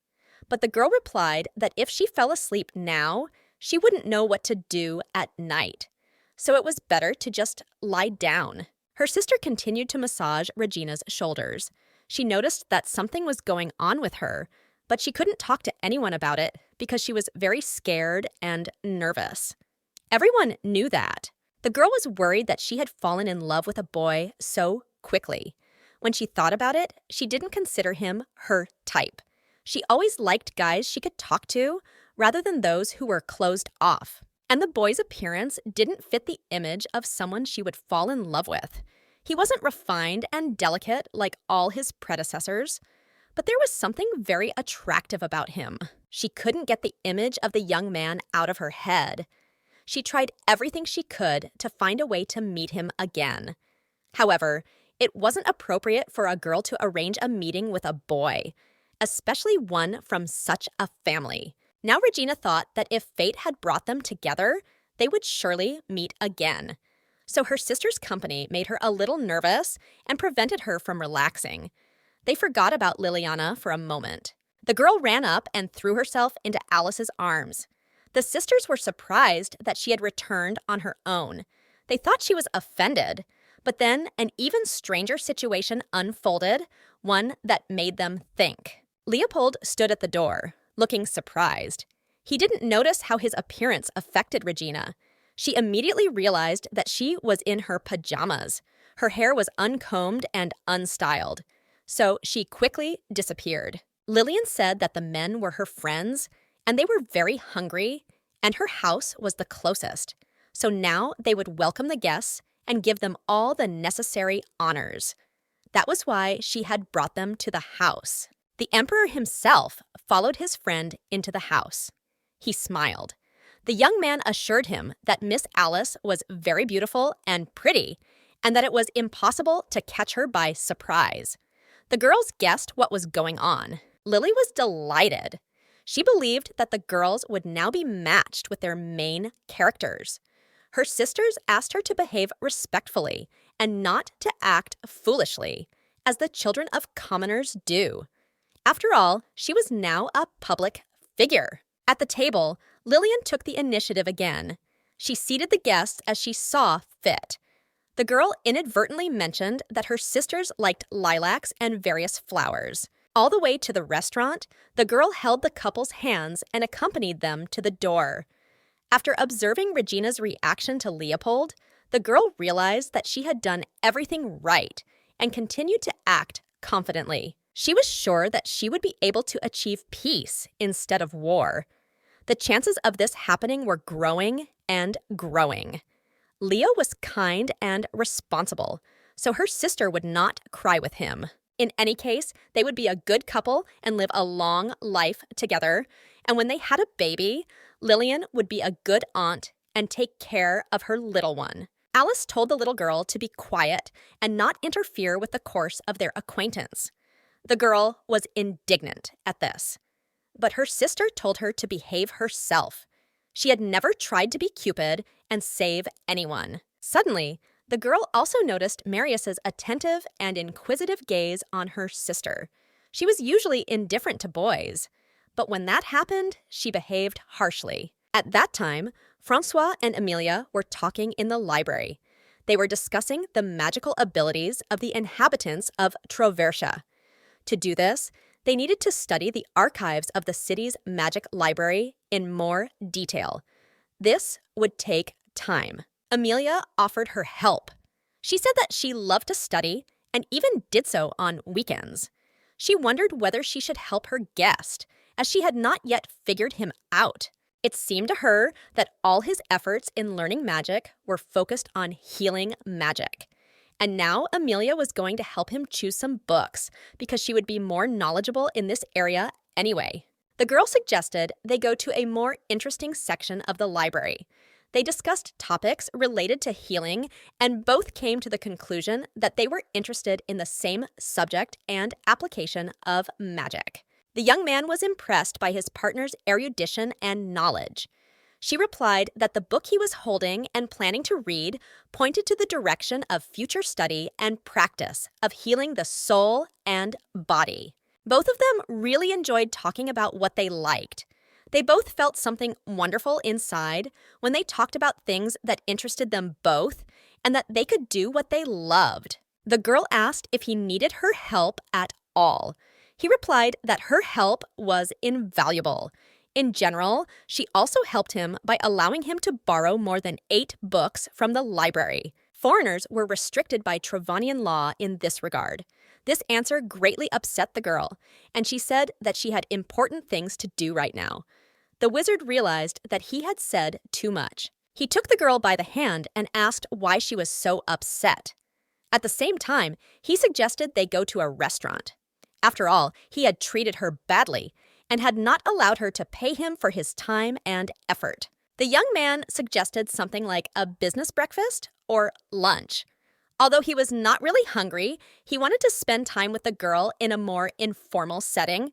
But the girl replied that if she fell asleep now, she wouldn't know what to do at night. So it was better to just lie down. Her sister continued to massage Regina's shoulders. She noticed that something was going on with her, but she couldn't talk to anyone about it because she was very scared and nervous. Everyone knew that. The girl was worried that she had fallen in love with a boy so quickly. When she thought about it, she didn't consider him her type. She always liked guys she could talk to rather than those who were closed off. And the boy's appearance didn't fit the image of someone she would fall in love with. He wasn't refined and delicate like all his predecessors, but there was something very attractive about him. She couldn't get the image of the young man out of her head. She tried everything she could to find a way to meet him again. However, it wasn't appropriate for a girl to arrange a meeting with a boy, especially one from such a family. Now Regina thought that if fate had brought them together, they would surely meet again. So her sister's company made her a little nervous and prevented her from relaxing. They forgot about Liliana for a moment. The girl ran up and threw herself into Alice's arms. The sisters were surprised that she had returned on her own. They thought she was offended, but then an even stranger situation unfolded, one that made them think. Leopold stood at the door, looking surprised. He didn't notice how his appearance affected Regina. She immediately realized that she was in her pajamas. Her hair was uncombed and unstyled, so she quickly disappeared. Lillian said that the men were her friends, and they were very hungry, and her house was the closest. So now they would welcome the guests and give them all the necessary honors. That was why she had brought them to the house. The emperor himself followed his friend into the house. He smiled. The young man assured him that Miss Alice was very beautiful and pretty, and that it was impossible to catch her by surprise. The girls guessed what was going on. Lily was delighted. She believed that the girls would now be matched with their main characters. Her sisters asked her to behave respectfully and not to act foolishly, as the children of commoners do. After all, she was now a public figure. At the table, Lillian took the initiative again. She seated the guests as she saw fit. The girl inadvertently mentioned that her sisters liked lilacs and various flowers. All the way to the restaurant, the girl held the couple's hands and accompanied them to the door. After observing Regina's reaction to Leopold, the girl realized that she had done everything right and continued to act confidently. She was sure that she would be able to achieve peace instead of war. The chances of this happening were growing and growing. Leo was kind and responsible, so her sister would not cry with him. In any case, they would be a good couple and live a long life together, and when they had a baby, Lillian would be a good aunt and take care of her little one. Alice told the little girl to be quiet and not interfere with the course of their acquaintance. The girl was indignant at this, but her sister told her to behave herself. She had never tried to be Cupid and save anyone. Suddenly, the girl also noticed Marius's attentive and inquisitive gaze on her sister. She was usually indifferent to boys, but when that happened, she behaved harshly. At that time, Francois and Amelia were talking in the library. They were discussing the magical abilities of the inhabitants of Trovertia. To do this, they needed to study the archives of the city's magic library in more detail. This would take time. Amelia offered her help. She said that she loved to study and even did so on weekends. She wondered whether she should help her guest, as she had not yet figured him out. It seemed to her that all his efforts in learning magic were focused on healing magic. And now Amelia was going to help him choose some books because she would be more knowledgeable in this area anyway. The girl suggested they go to a more interesting section of the library. They discussed topics related to healing and both came to the conclusion that they were interested in the same subject and application of magic. The young man was impressed by his partner's erudition and knowledge. She replied that the book he was holding and planning to read pointed to the direction of future study and practice of healing the soul and body. Both of them really enjoyed talking about what they liked. They both felt something wonderful inside when they talked about things that interested them both and that they could do what they loved. The girl asked if he needed her help at all. He replied that her help was invaluable. In general, she also helped him by allowing him to borrow more than 8 books from the library. Foreigners were restricted by Trevanian law in this regard. This answer greatly upset the girl, and she said that she had important things to do right now. The wizard realized that he had said too much. He took the girl by the hand and asked why she was so upset. At the same time, he suggested they go to a restaurant. After all, he had treated her badly and had not allowed her to pay him for his time and effort. The young man suggested something like a business breakfast or lunch. Although he was not really hungry, he wanted to spend time with the girl in a more informal setting.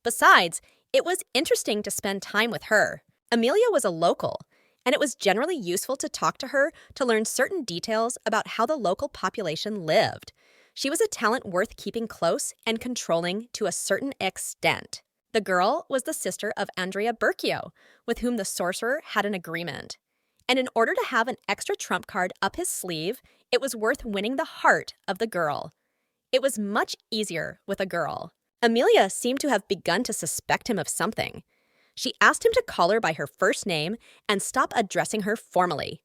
Besides, it was interesting to spend time with her. Amelia was a local, and it was generally useful to talk to her to learn certain details about how the local population lived. She was a talent worth keeping close and controlling to a certain extent. The girl was the sister of Andrea Berchio, with whom the sorcerer had an agreement. And in order to have an extra trump card up his sleeve, it was worth winning the heart of the girl. It was much easier with a girl. Amelia seemed to have begun to suspect him of something. She asked him to call her by her first name and stop addressing her formally.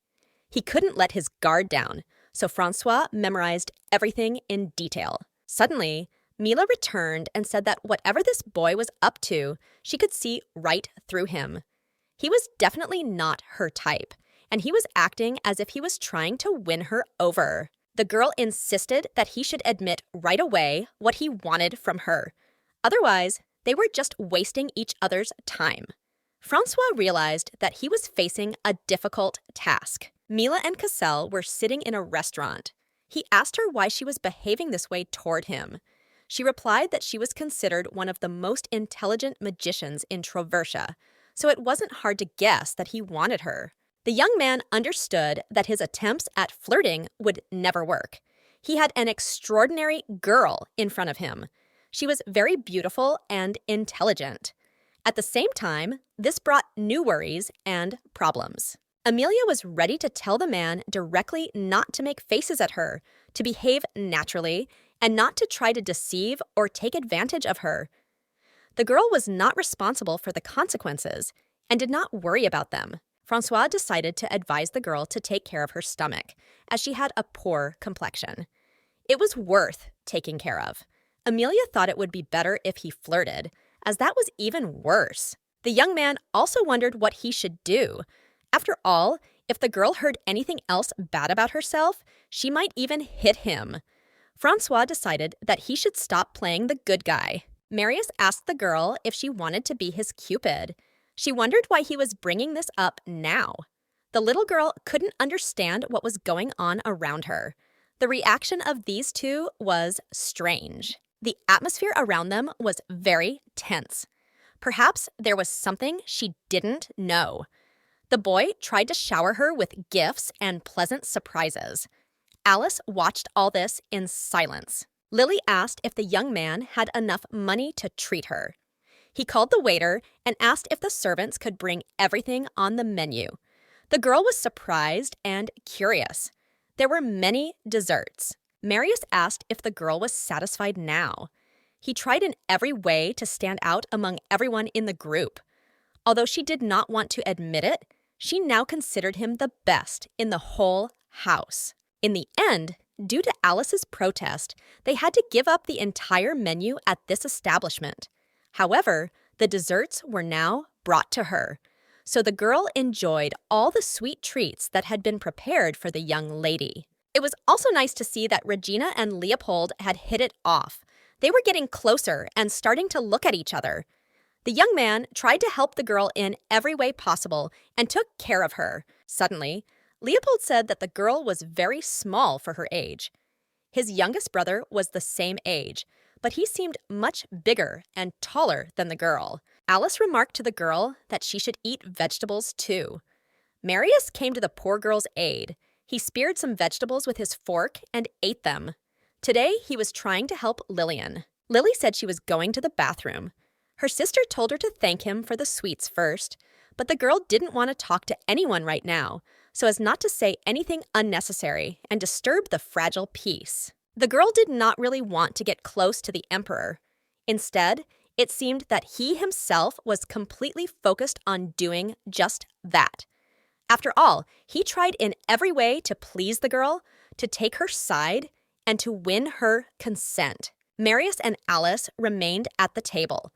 He couldn't let his guard down, so Francois memorized everything in detail. Suddenly, Mila returned and said that whatever this boy was up to, she could see right through him. He was definitely not her type, and he was acting as if he was trying to win her over. The girl insisted that he should admit right away what he wanted from her. Otherwise, they were just wasting each other's time. Francois realized that he was facing a difficult task. Mila and Cassel were sitting in a restaurant. He asked her why she was behaving this way toward him. She replied that she was considered one of the most intelligent magicians in Troversia, so it wasn't hard to guess that he wanted her. The young man understood that his attempts at flirting would never work. He had an extraordinary girl in front of him. She was very beautiful and intelligent. At the same time, this brought new worries and problems. Amelia was ready to tell the man directly not to make faces at her, to behave naturally, and not to try to deceive or take advantage of her. The girl was not responsible for the consequences and did not worry about them. Francois decided to advise the girl to take care of her stomach, as she had a poor complexion. It was worth taking care of. Amelia thought it would be better if he flirted, as that was even worse. The young man also wondered what he should do. After all, if the girl heard anything else bad about herself, she might even hit him. Francois decided that he should stop playing the good guy. Marius asked the girl if she wanted to be his Cupid. She wondered why he was bringing this up now. The little girl couldn't understand what was going on around her. The reaction of these two was strange. The atmosphere around them was very tense. Perhaps there was something she didn't know. The boy tried to shower her with gifts and pleasant surprises. Alice watched all this in silence. Lily asked if the young man had enough money to treat her. He called the waiter and asked if the servants could bring everything on the menu. The girl was surprised and curious. There were many desserts. Marius asked if the girl was satisfied now. He tried in every way to stand out among everyone in the group. Although she did not want to admit it, she now considered him the best in the whole house. In the end, due to Alice's protest, they had to give up the entire menu at this establishment. However, the desserts were now brought to her, so the girl enjoyed all the sweet treats that had been prepared for the young lady. It was also nice to see that Regina and Leopold had hit it off. They were getting closer and starting to look at each other. The young man tried to help the girl in every way possible and took care of her. Suddenly, Leopold said that the girl was very small for her age. His youngest brother was the same age, but he seemed much bigger and taller than the girl. Alice remarked to the girl that she should eat vegetables too. Marius came to the poor girl's aid. He speared some vegetables with his fork and ate them. Today, he was trying to help Lillian. Lily said she was going to the bathroom. Her sister told her to thank him for the sweets first, but the girl didn't want to talk to anyone right now, so as not to say anything unnecessary and disturb the fragile peace. The girl did not really want to get close to the emperor. Instead, it seemed that he himself was completely focused on doing just that. After all, he tried in every way to please the girl, to take her side, and to win her consent. Marius and Alice remained at the table.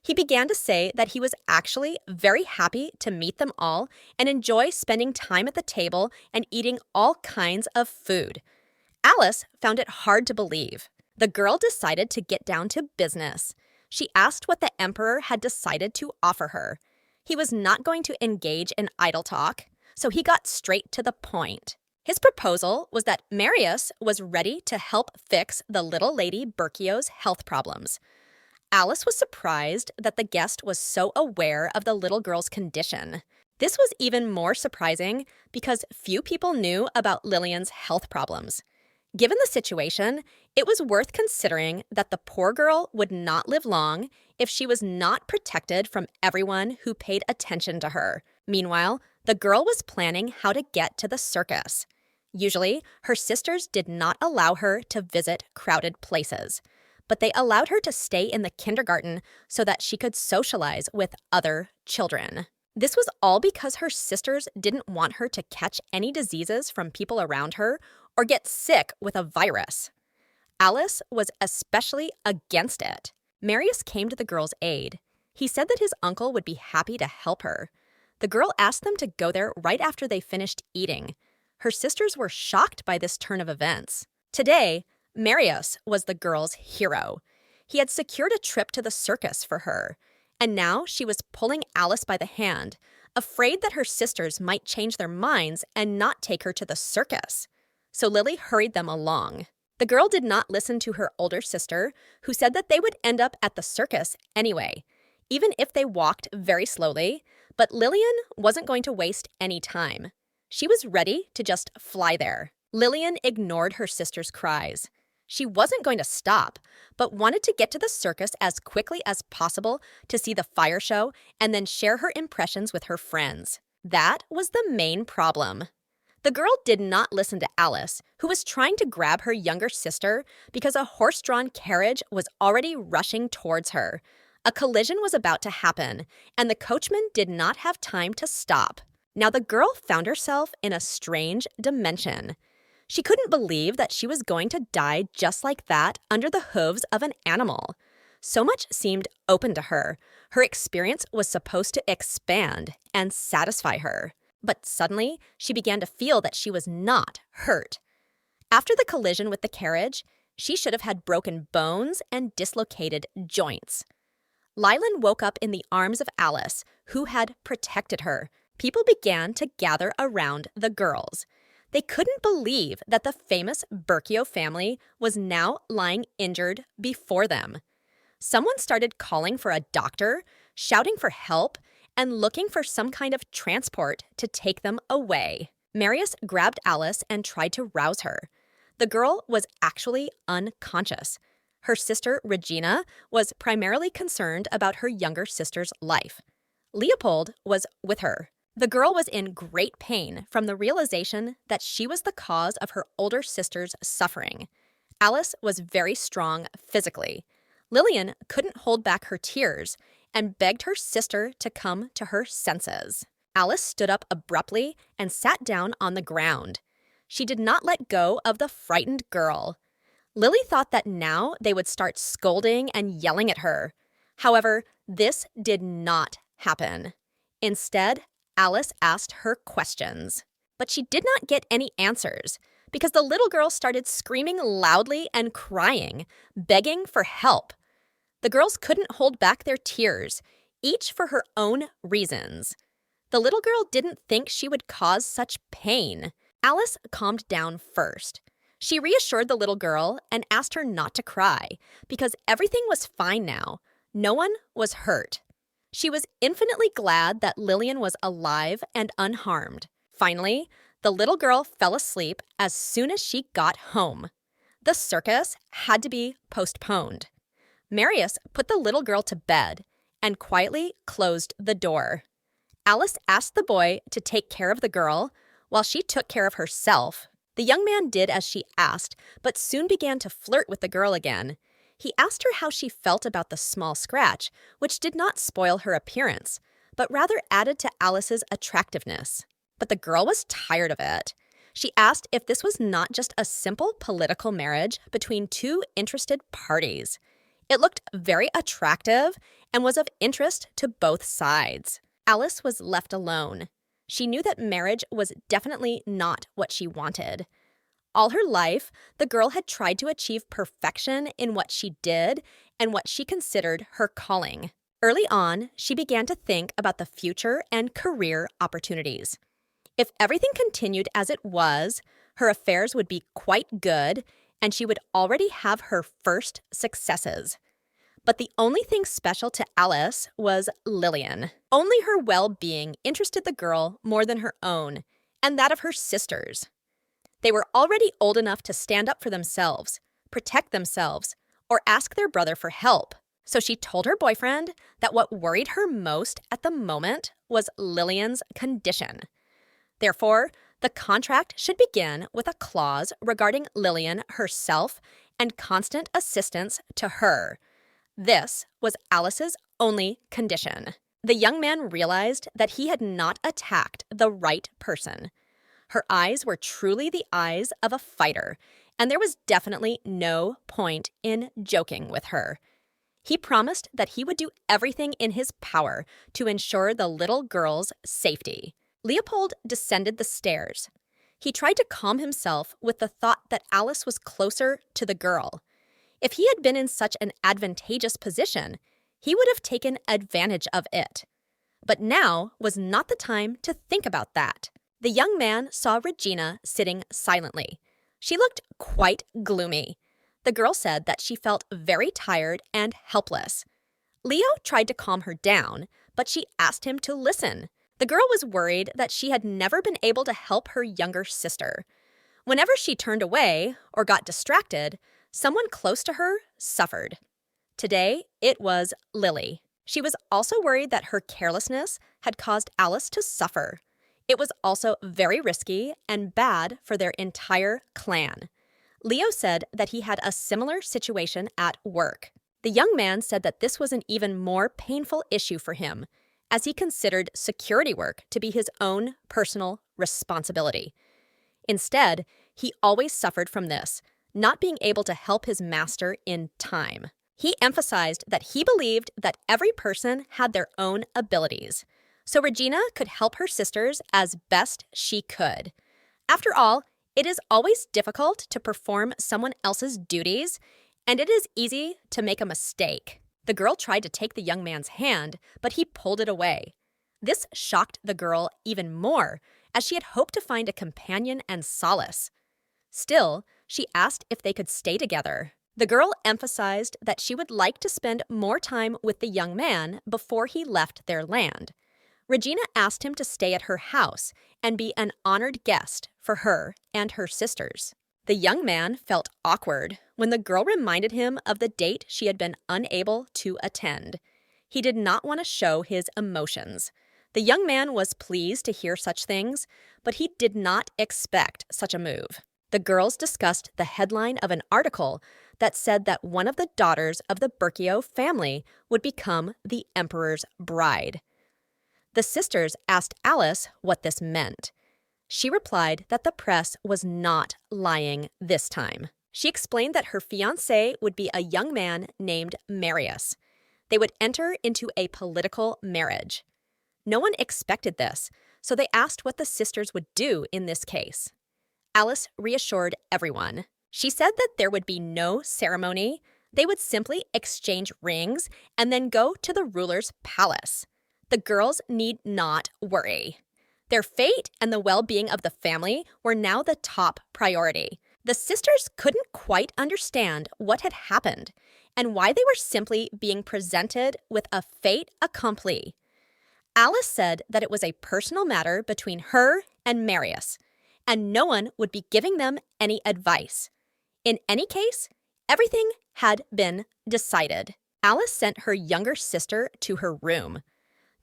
He began to say that he was actually very happy to meet them all and enjoy spending time at the table and eating all kinds of food. Alice found it hard to believe. The girl decided to get down to business. She asked what the emperor had decided to offer her. He was not going to engage in idle talk, so he got straight to the point. His proposal was that Marius was ready to help fix the little lady Berkio's health problems. Alice was surprised that the guest was so aware of the little girl's condition. This was even more surprising because few people knew about Lillian's health problems. Given the situation, it was worth considering that the poor girl would not live long if she was not protected from everyone who paid attention to her. Meanwhile, the girl was planning how to get to the circus. Usually, her sisters did not allow her to visit crowded places, but they allowed her to stay in the kindergarten so that she could socialize with other children. This was all because her sisters didn't want her to catch any diseases from people around her or get sick with a virus. Alice was especially against it. Marius came to the girl's aid. He said that his uncle would be happy to help her. The girl asked them to go there right after they finished eating. Her sisters were shocked by this turn of events. Today, Marius was the girl's hero. He had secured a trip to the circus for her, and now she was pulling Alice by the hand, afraid that her sisters might change their minds and not take her to the circus. So Lily hurried them along. The girl did not listen to her older sister, who said that they would end up at the circus anyway, even if they walked very slowly, but Lillian wasn't going to waste any time. She was ready to just fly there. Lillian ignored her sister's cries. She wasn't going to stop, but wanted to get to the circus as quickly as possible to see the fire show and then share her impressions with her friends. That was the main problem. The girl did not listen to Alice, who was trying to grab her younger sister because a horse-drawn carriage was already rushing towards her. A collision was about to happen, and the coachman did not have time to stop. Now the girl found herself in a strange dimension. She couldn't believe that she was going to die just like that under the hooves of an animal. So much seemed open to her. Her experience was supposed to expand and satisfy her. But suddenly, she began to feel that she was not hurt. After the collision with the carriage, she should have had broken bones and dislocated joints. Lilan woke up in the arms of Alice, who had protected her. People began to gather around the girls. They couldn't believe that the famous Berkio family was now lying injured before them. Someone started calling for a doctor, shouting for help, and looking for some kind of transport to take them away. Marius grabbed Alice and tried to rouse her. The girl was actually unconscious. Her sister, Regina, was primarily concerned about her younger sister's life. Leopold was with her. The girl was in great pain from the realization that she was the cause of her older sister's suffering. Alice was very strong physically. Lillian couldn't hold back her tears and begged her sister to come to her senses. Alice stood up abruptly and sat down on the ground. She did not let go of the frightened girl. Lily thought that now they would start scolding and yelling at her. However, this did not happen. Instead, Alice asked her questions. But she did not get any answers because the little girl started screaming loudly and crying, begging for help. The girls couldn't hold back their tears, each for her own reasons. The little girl didn't think she would cause such pain. Alice calmed down first. She reassured the little girl and asked her not to cry because everything was fine now. No one was hurt. She was infinitely glad that Lillian was alive and unharmed. Finally, the little girl fell asleep as soon as she got home. The circus had to be postponed. Marius put the little girl to bed and quietly closed the door. Alice asked the boy to take care of the girl while she took care of herself. The young man did as she asked, but soon began to flirt with the girl again. He asked her how she felt about the small scratch, which did not spoil her appearance, but rather added to Alice's attractiveness. But the girl was tired of it. She asked if this was not just a simple political marriage between two interested parties. It looked very attractive and was of interest to both sides. Alice was left alone. She knew that marriage was definitely not what she wanted. All her life, the girl had tried to achieve perfection in what she did and what she considered her calling. Early on, she began to think about the future and career opportunities. If everything continued as it was, her affairs would be quite good, and she would already have her first successes. But the only thing special to Alice was Lillian. Only her well-being interested the girl more than her own, and that of her sisters. They were already old enough to stand up for themselves, protect themselves, or ask their brother for help. So she told her boyfriend that what worried her most at the moment was Lillian's condition. Therefore, the contract should begin with a clause regarding Lillian herself and constant assistance to her. This was Alice's only condition. The young man realized that he had not attacked the right person. Her eyes were truly the eyes of a fighter, and there was definitely no point in joking with her. He promised that he would do everything in his power to ensure the little girl's safety. Leopold descended the stairs. He tried to calm himself with the thought that Alice was closer to the girl. If he had been in such an advantageous position, he would have taken advantage of it. But now was not the time to think about that. The young man saw Regina sitting silently. She looked quite gloomy. The girl said that she felt very tired and helpless. Leo tried to calm her down, but she asked him to listen. The girl was worried that she had never been able to help her younger sister. Whenever she turned away or got distracted, someone close to her suffered. Today, it was Lily. She was also worried that her carelessness had caused Alice to suffer. It was also very risky and bad for their entire clan. Leo said that he had a similar situation at work. The young man said that this was an even more painful issue for him, as he considered security work to be his own personal responsibility. Instead, he always suffered from this, not being able to help his master in time. He emphasized that he believed that every person had their own abilities, so Regina could help her sisters as best she could. After all, it is always difficult to perform someone else's duties, and it is easy to make a mistake. The girl tried to take the young man's hand, but he pulled it away. This shocked the girl even more, as she had hoped to find a companion and solace. Still, she asked if they could stay together. The girl emphasized that she would like to spend more time with the young man before he left their land. Regina asked him to stay at her house and be an honored guest for her and her sisters. The young man felt awkward when the girl reminded him of the date she had been unable to attend. He did not want to show his emotions. The young man was pleased to hear such things, but he did not expect such a move. The girls discussed the headline of an article that said that one of the daughters of the Berkio family would become the emperor's bride. The sisters asked Alice what this meant. She replied that the press was not lying this time. She explained that her fiancé would be a young man named Marius. They would enter into a political marriage. No one expected this, so they asked what the sisters would do in this case. Alice reassured everyone. She said that there would be no ceremony. They would simply exchange rings and then go to the ruler's palace. The girls need not worry. Their fate and the well-being of the family were now the top priority. The sisters couldn't quite understand what had happened and why they were simply being presented with a fait accompli. Alice said that it was a personal matter between her and Marius, and no one would be giving them any advice. In any case, everything had been decided. Alice sent her younger sister to her room.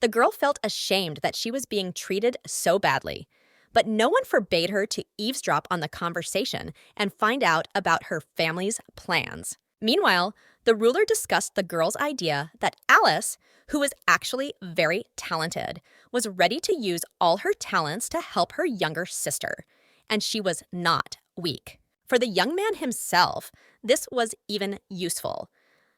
The girl felt ashamed that she was being treated so badly, but no one forbade her to eavesdrop on the conversation and find out about her family's plans. Meanwhile, the ruler discussed the girl's idea that Alice, who was actually very talented, was ready to use all her talents to help her younger sister, and she was not weak. For the young man himself, this was even useful.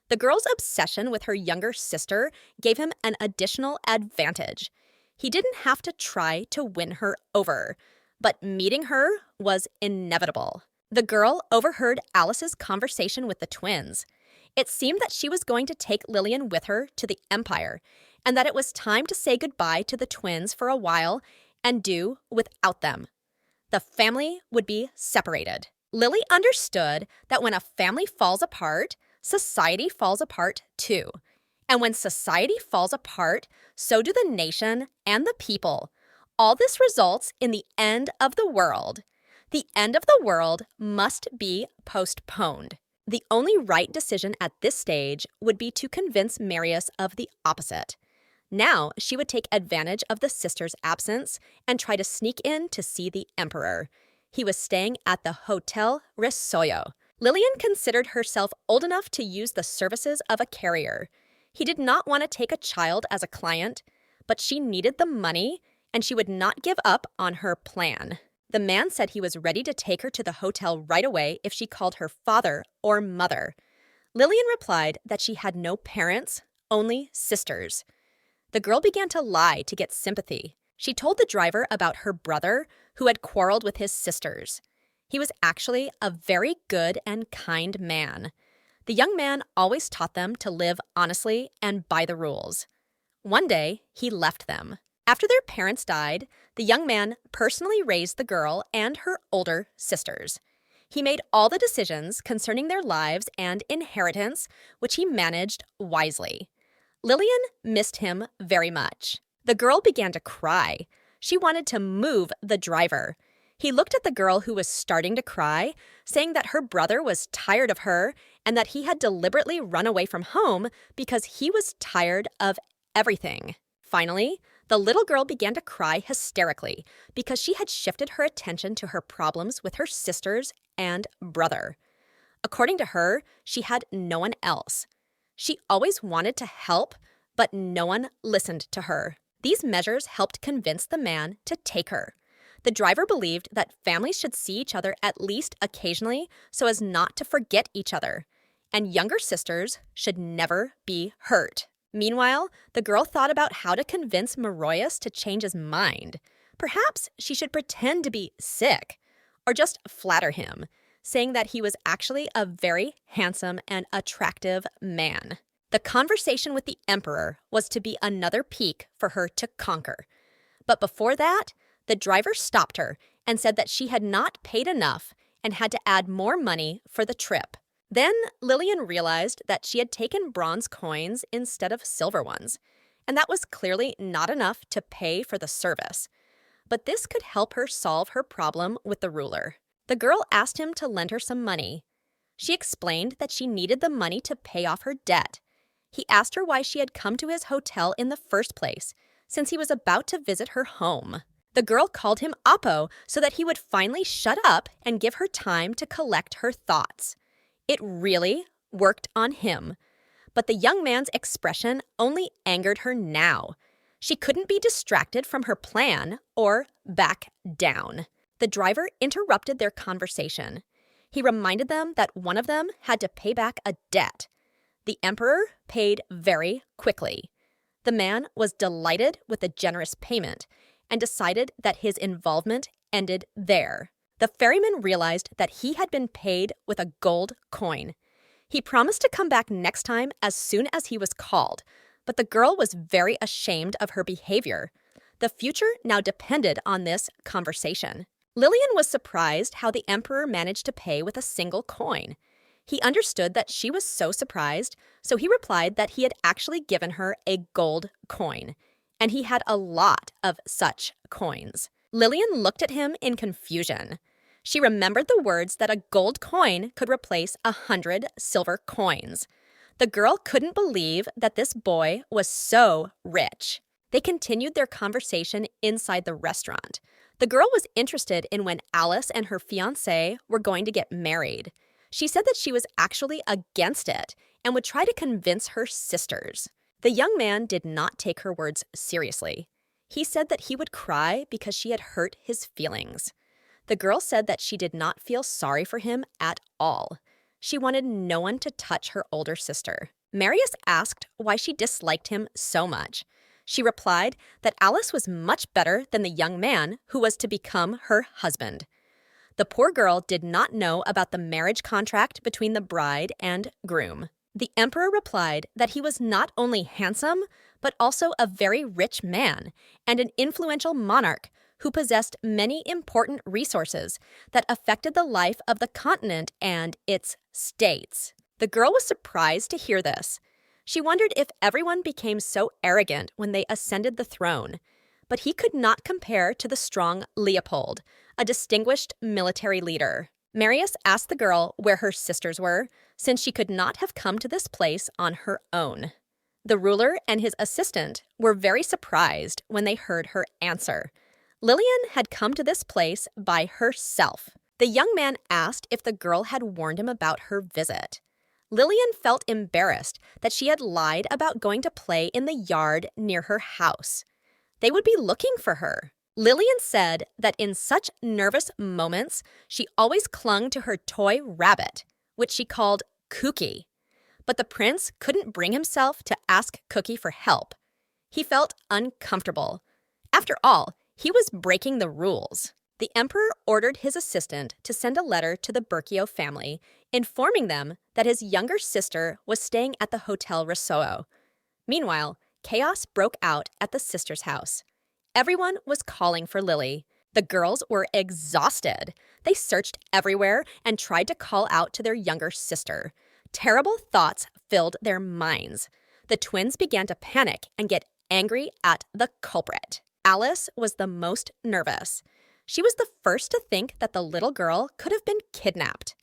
The girl's obsession with her younger sister gave him an additional advantage. He didn't have to try to win her over, but meeting her was inevitable. The girl overheard Alice's conversation with the twins. It seemed that she was going to take Lillian with her to the Empire, and that it was time to say goodbye to the twins for a while and do without them. The family would be separated. Lily understood that when a family falls apart, society falls apart too. And when society falls apart, so do the nation and the people. All this results in the end of the world. The end of the world must be postponed. The only right decision at this stage would be to convince Marius of the opposite. Now she would take advantage of the sister's absence and try to sneak in to see the emperor. He was staying at the Hotel Risoyo. Lillian considered herself old enough to use the services of a carrier. He did not want to take a child as a client, but she needed the money, and she would not give up on her plan. The man said he was ready to take her to the hotel right away if she called her father or mother. Lillian replied that she had no parents, only sisters. The girl began to lie to get sympathy. She told the driver about her brother, who had quarreled with his sisters. He was actually a very good and kind man. The young man always taught them to live honestly and by the rules. One day, he left them. After their parents died, the young man personally raised the girl and her older sisters. He made all the decisions concerning their lives and inheritance, which he managed wisely. Lillian missed him very much. The girl began to cry. She wanted to move the driver. He looked at the girl who was starting to cry, saying that her brother was tired of her and that he had deliberately run away from home because he was tired of everything. Finally, the little girl began to cry hysterically because she had shifted her attention to her problems with her sisters and brother. According to her, she had no one else. She always wanted to help, but no one listened to her. These measures helped convince the man to take her. The driver believed that families should see each other at least occasionally so as not to forget each other, and younger sisters should never be hurt. Meanwhile, the girl thought about how to convince Marius to change his mind. Perhaps she should pretend to be sick, or just flatter him, saying that he was actually a very handsome and attractive man. The conversation with the emperor was to be another peak for her to conquer. But before that, the driver stopped her and said that she had not paid enough and had to add more money for the trip. Then Lillian realized that she had taken bronze coins instead of silver ones, and that was clearly not enough to pay for the service. But this could help her solve her problem with the ruler. The girl asked him to lend her some money. She explained that she needed the money to pay off her debt. He asked her why she had come to his hotel in the first place, since he was about to visit her home. The girl called him Apo so that he would finally shut up and give her time to collect her thoughts. It really worked on him. But the young man's expression only angered her now. She couldn't be distracted from her plan or back down. The driver interrupted their conversation. He reminded them that one of them had to pay back a debt. The emperor paid very quickly. The man was delighted with the generous payment and decided that his involvement ended there. The ferryman realized that he had been paid with a gold coin. He promised to come back next time as soon as he was called, but the girl was very ashamed of her behavior. The future now depended on this conversation. Lillian was surprised how the emperor managed to pay with a single coin. He understood that she was so surprised, so he replied that he had actually given her a gold coin, and he had a lot of such coins. Lillian looked at him in confusion. She remembered the words that a gold coin could replace 100 silver coins. The girl couldn't believe that this boy was so rich. They continued their conversation inside the restaurant. The girl was interested in when Alice and her fiancé were going to get married. She said that she was actually against it and would try to convince her sisters. The young man did not take her words seriously. He said that he would cry because she had hurt his feelings. The girl said that she did not feel sorry for him at all. She wanted no one to touch her older sister. Marius asked why she disliked him so much. She replied that Alice was much better than the young man who was to become her husband. The poor girl did not know about the marriage contract between the bride and groom. The emperor replied that he was not only handsome, but also a very rich man and an influential monarch who possessed many important resources that affected the life of the continent and its states. The girl was surprised to hear this. She wondered if everyone became so arrogant when they ascended the throne. But he could not compare to the strong Leopold, a distinguished military leader. Marius asked the girl where her sisters were, since she could not have come to this place on her own. The ruler and his assistant were very surprised when they heard her answer. Lillian had come to this place by herself. The young man asked if the girl had warned him about her visit. Lillian felt embarrassed that she had lied about going to play in the yard near her house. They would be looking for her. Lillian said that in such nervous moments, she always clung to her toy rabbit, which she called Cookie. But the prince couldn't bring himself to ask Cookie for help. He felt uncomfortable. After all, he was breaking the rules. The emperor ordered his assistant to send a letter to the Berkio family, informing them that his younger sister was staying at the Hotel Rousseau. Meanwhile, chaos broke out at the sister's house. Everyone was calling for Lily. The girls were exhausted. They searched everywhere and tried to call out to their younger sister. Terrible thoughts filled their minds. The twins began to panic and get angry at the culprit. Alice was the most nervous. She was the first to think that the little girl could have been kidnapped.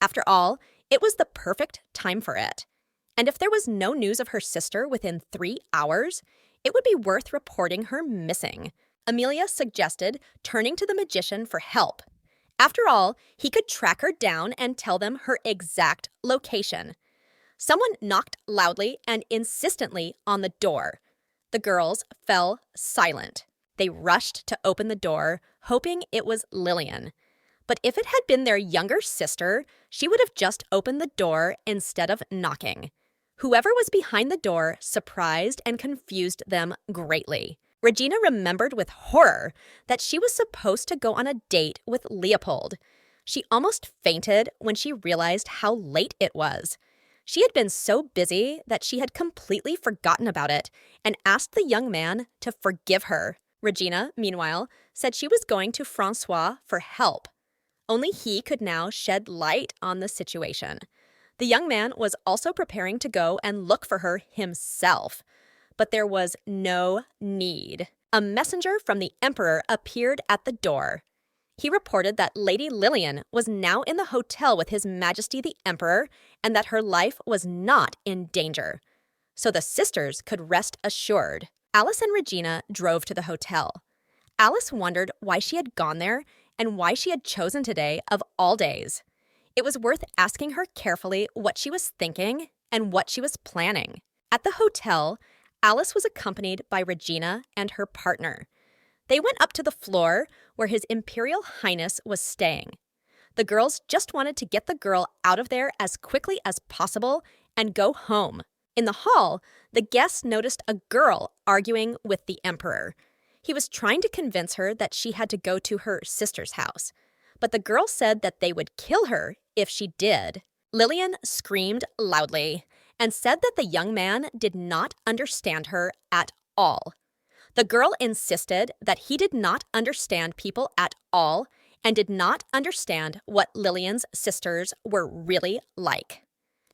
After all, it was the perfect time for it. And if there was no news of her sister within 3 hours, it would be worth reporting her missing. Amelia suggested turning to the magician for help. After all, he could track her down and tell them her exact location. Someone knocked loudly and insistently on the door. The girls fell silent. They rushed to open the door, hoping it was Lillian. But if it had been their younger sister, she would have just opened the door instead of knocking. Whoever was behind the door surprised and confused them greatly. Regina remembered with horror that she was supposed to go on a date with Leopold. She almost fainted when she realized how late it was. She had been so busy that she had completely forgotten about it and asked the young man to forgive her. Regina, meanwhile, said she was going to Francois for help. Only he could now shed light on the situation. The young man was also preparing to go and look for her himself. But there was no need. A messenger from the emperor appeared at the door. He reported that Lady Lillian was now in the hotel with His Majesty the Emperor and that her life was not in danger. So the sisters could rest assured. Alice and Regina drove to the hotel. Alice wondered why she had gone there and why she had chosen today of all days. It was worth asking her carefully what she was thinking and what she was planning. At the hotel, Alice was accompanied by Regina and her partner. They went up to the floor where His Imperial Highness was staying. The girls just wanted to get the girl out of there as quickly as possible and go home. In the hall, the guests noticed a girl arguing with the emperor. He was trying to convince her that she had to go to her sister's house. But the girl said that they would kill her if she did. Lillian screamed loudly and said that the young man did not understand her at all. The girl insisted that he did not understand people at all and did not understand what Lillian's sisters were really like.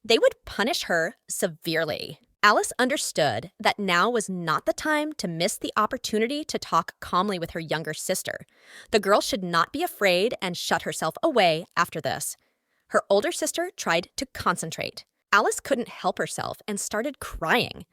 They would punish her severely. Alice understood that now was not the time to miss the opportunity to talk calmly with her younger sister. The girl should not be afraid and shut herself away after this. Her older sister tried to concentrate. Alice couldn't help herself and started crying.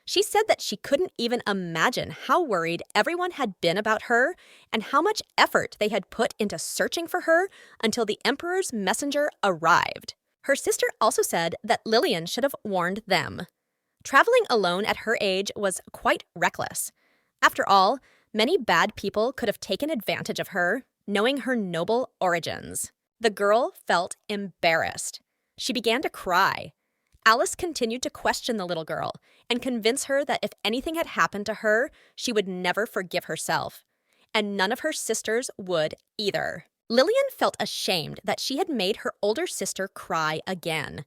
She said that she couldn't even imagine how worried everyone had been about her and how much effort they had put into searching for her until the emperor's messenger arrived. Her sister also said that Lillian should have warned them. Traveling alone at her age was quite reckless. After all, many bad people could have taken advantage of her, knowing her noble origins. The girl felt embarrassed. She began to cry. Alice continued to question the little girl and convince her that if anything had happened to her, she would never forgive herself. And none of her sisters would either. Lillian felt ashamed that she had made her older sister cry again.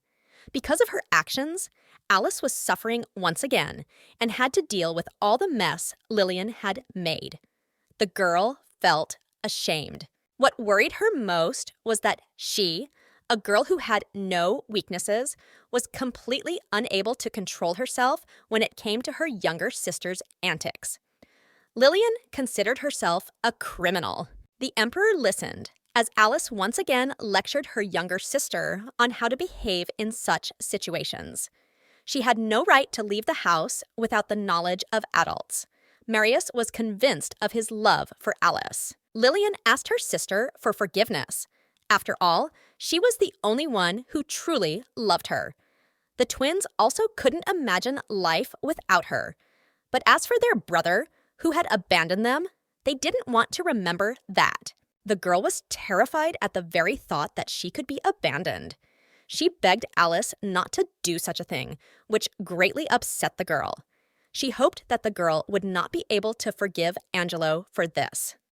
Because of her actions, Alice was suffering once again and had to deal with all the mess Lillian had made. The girl felt ashamed. What worried her most was that she, a girl who had no weaknesses, was completely unable to control herself when it came to her younger sister's antics. Lillian considered herself a criminal. The Emperor listened as Alice once again lectured her younger sister on how to behave in such situations. She had no right to leave the house without the knowledge of adults. Marius was convinced of his love for Alice. Lillian asked her sister for forgiveness. After all, she was the only one who truly loved her. The twins also couldn't imagine life without her. But as for their brother, who had abandoned them, they didn't want to remember that. The girl was terrified at the very thought that she could be abandoned. She begged Alice not to do such a thing, which greatly upset the girl. She hoped that the girl would not be able to forgive Angelo for this.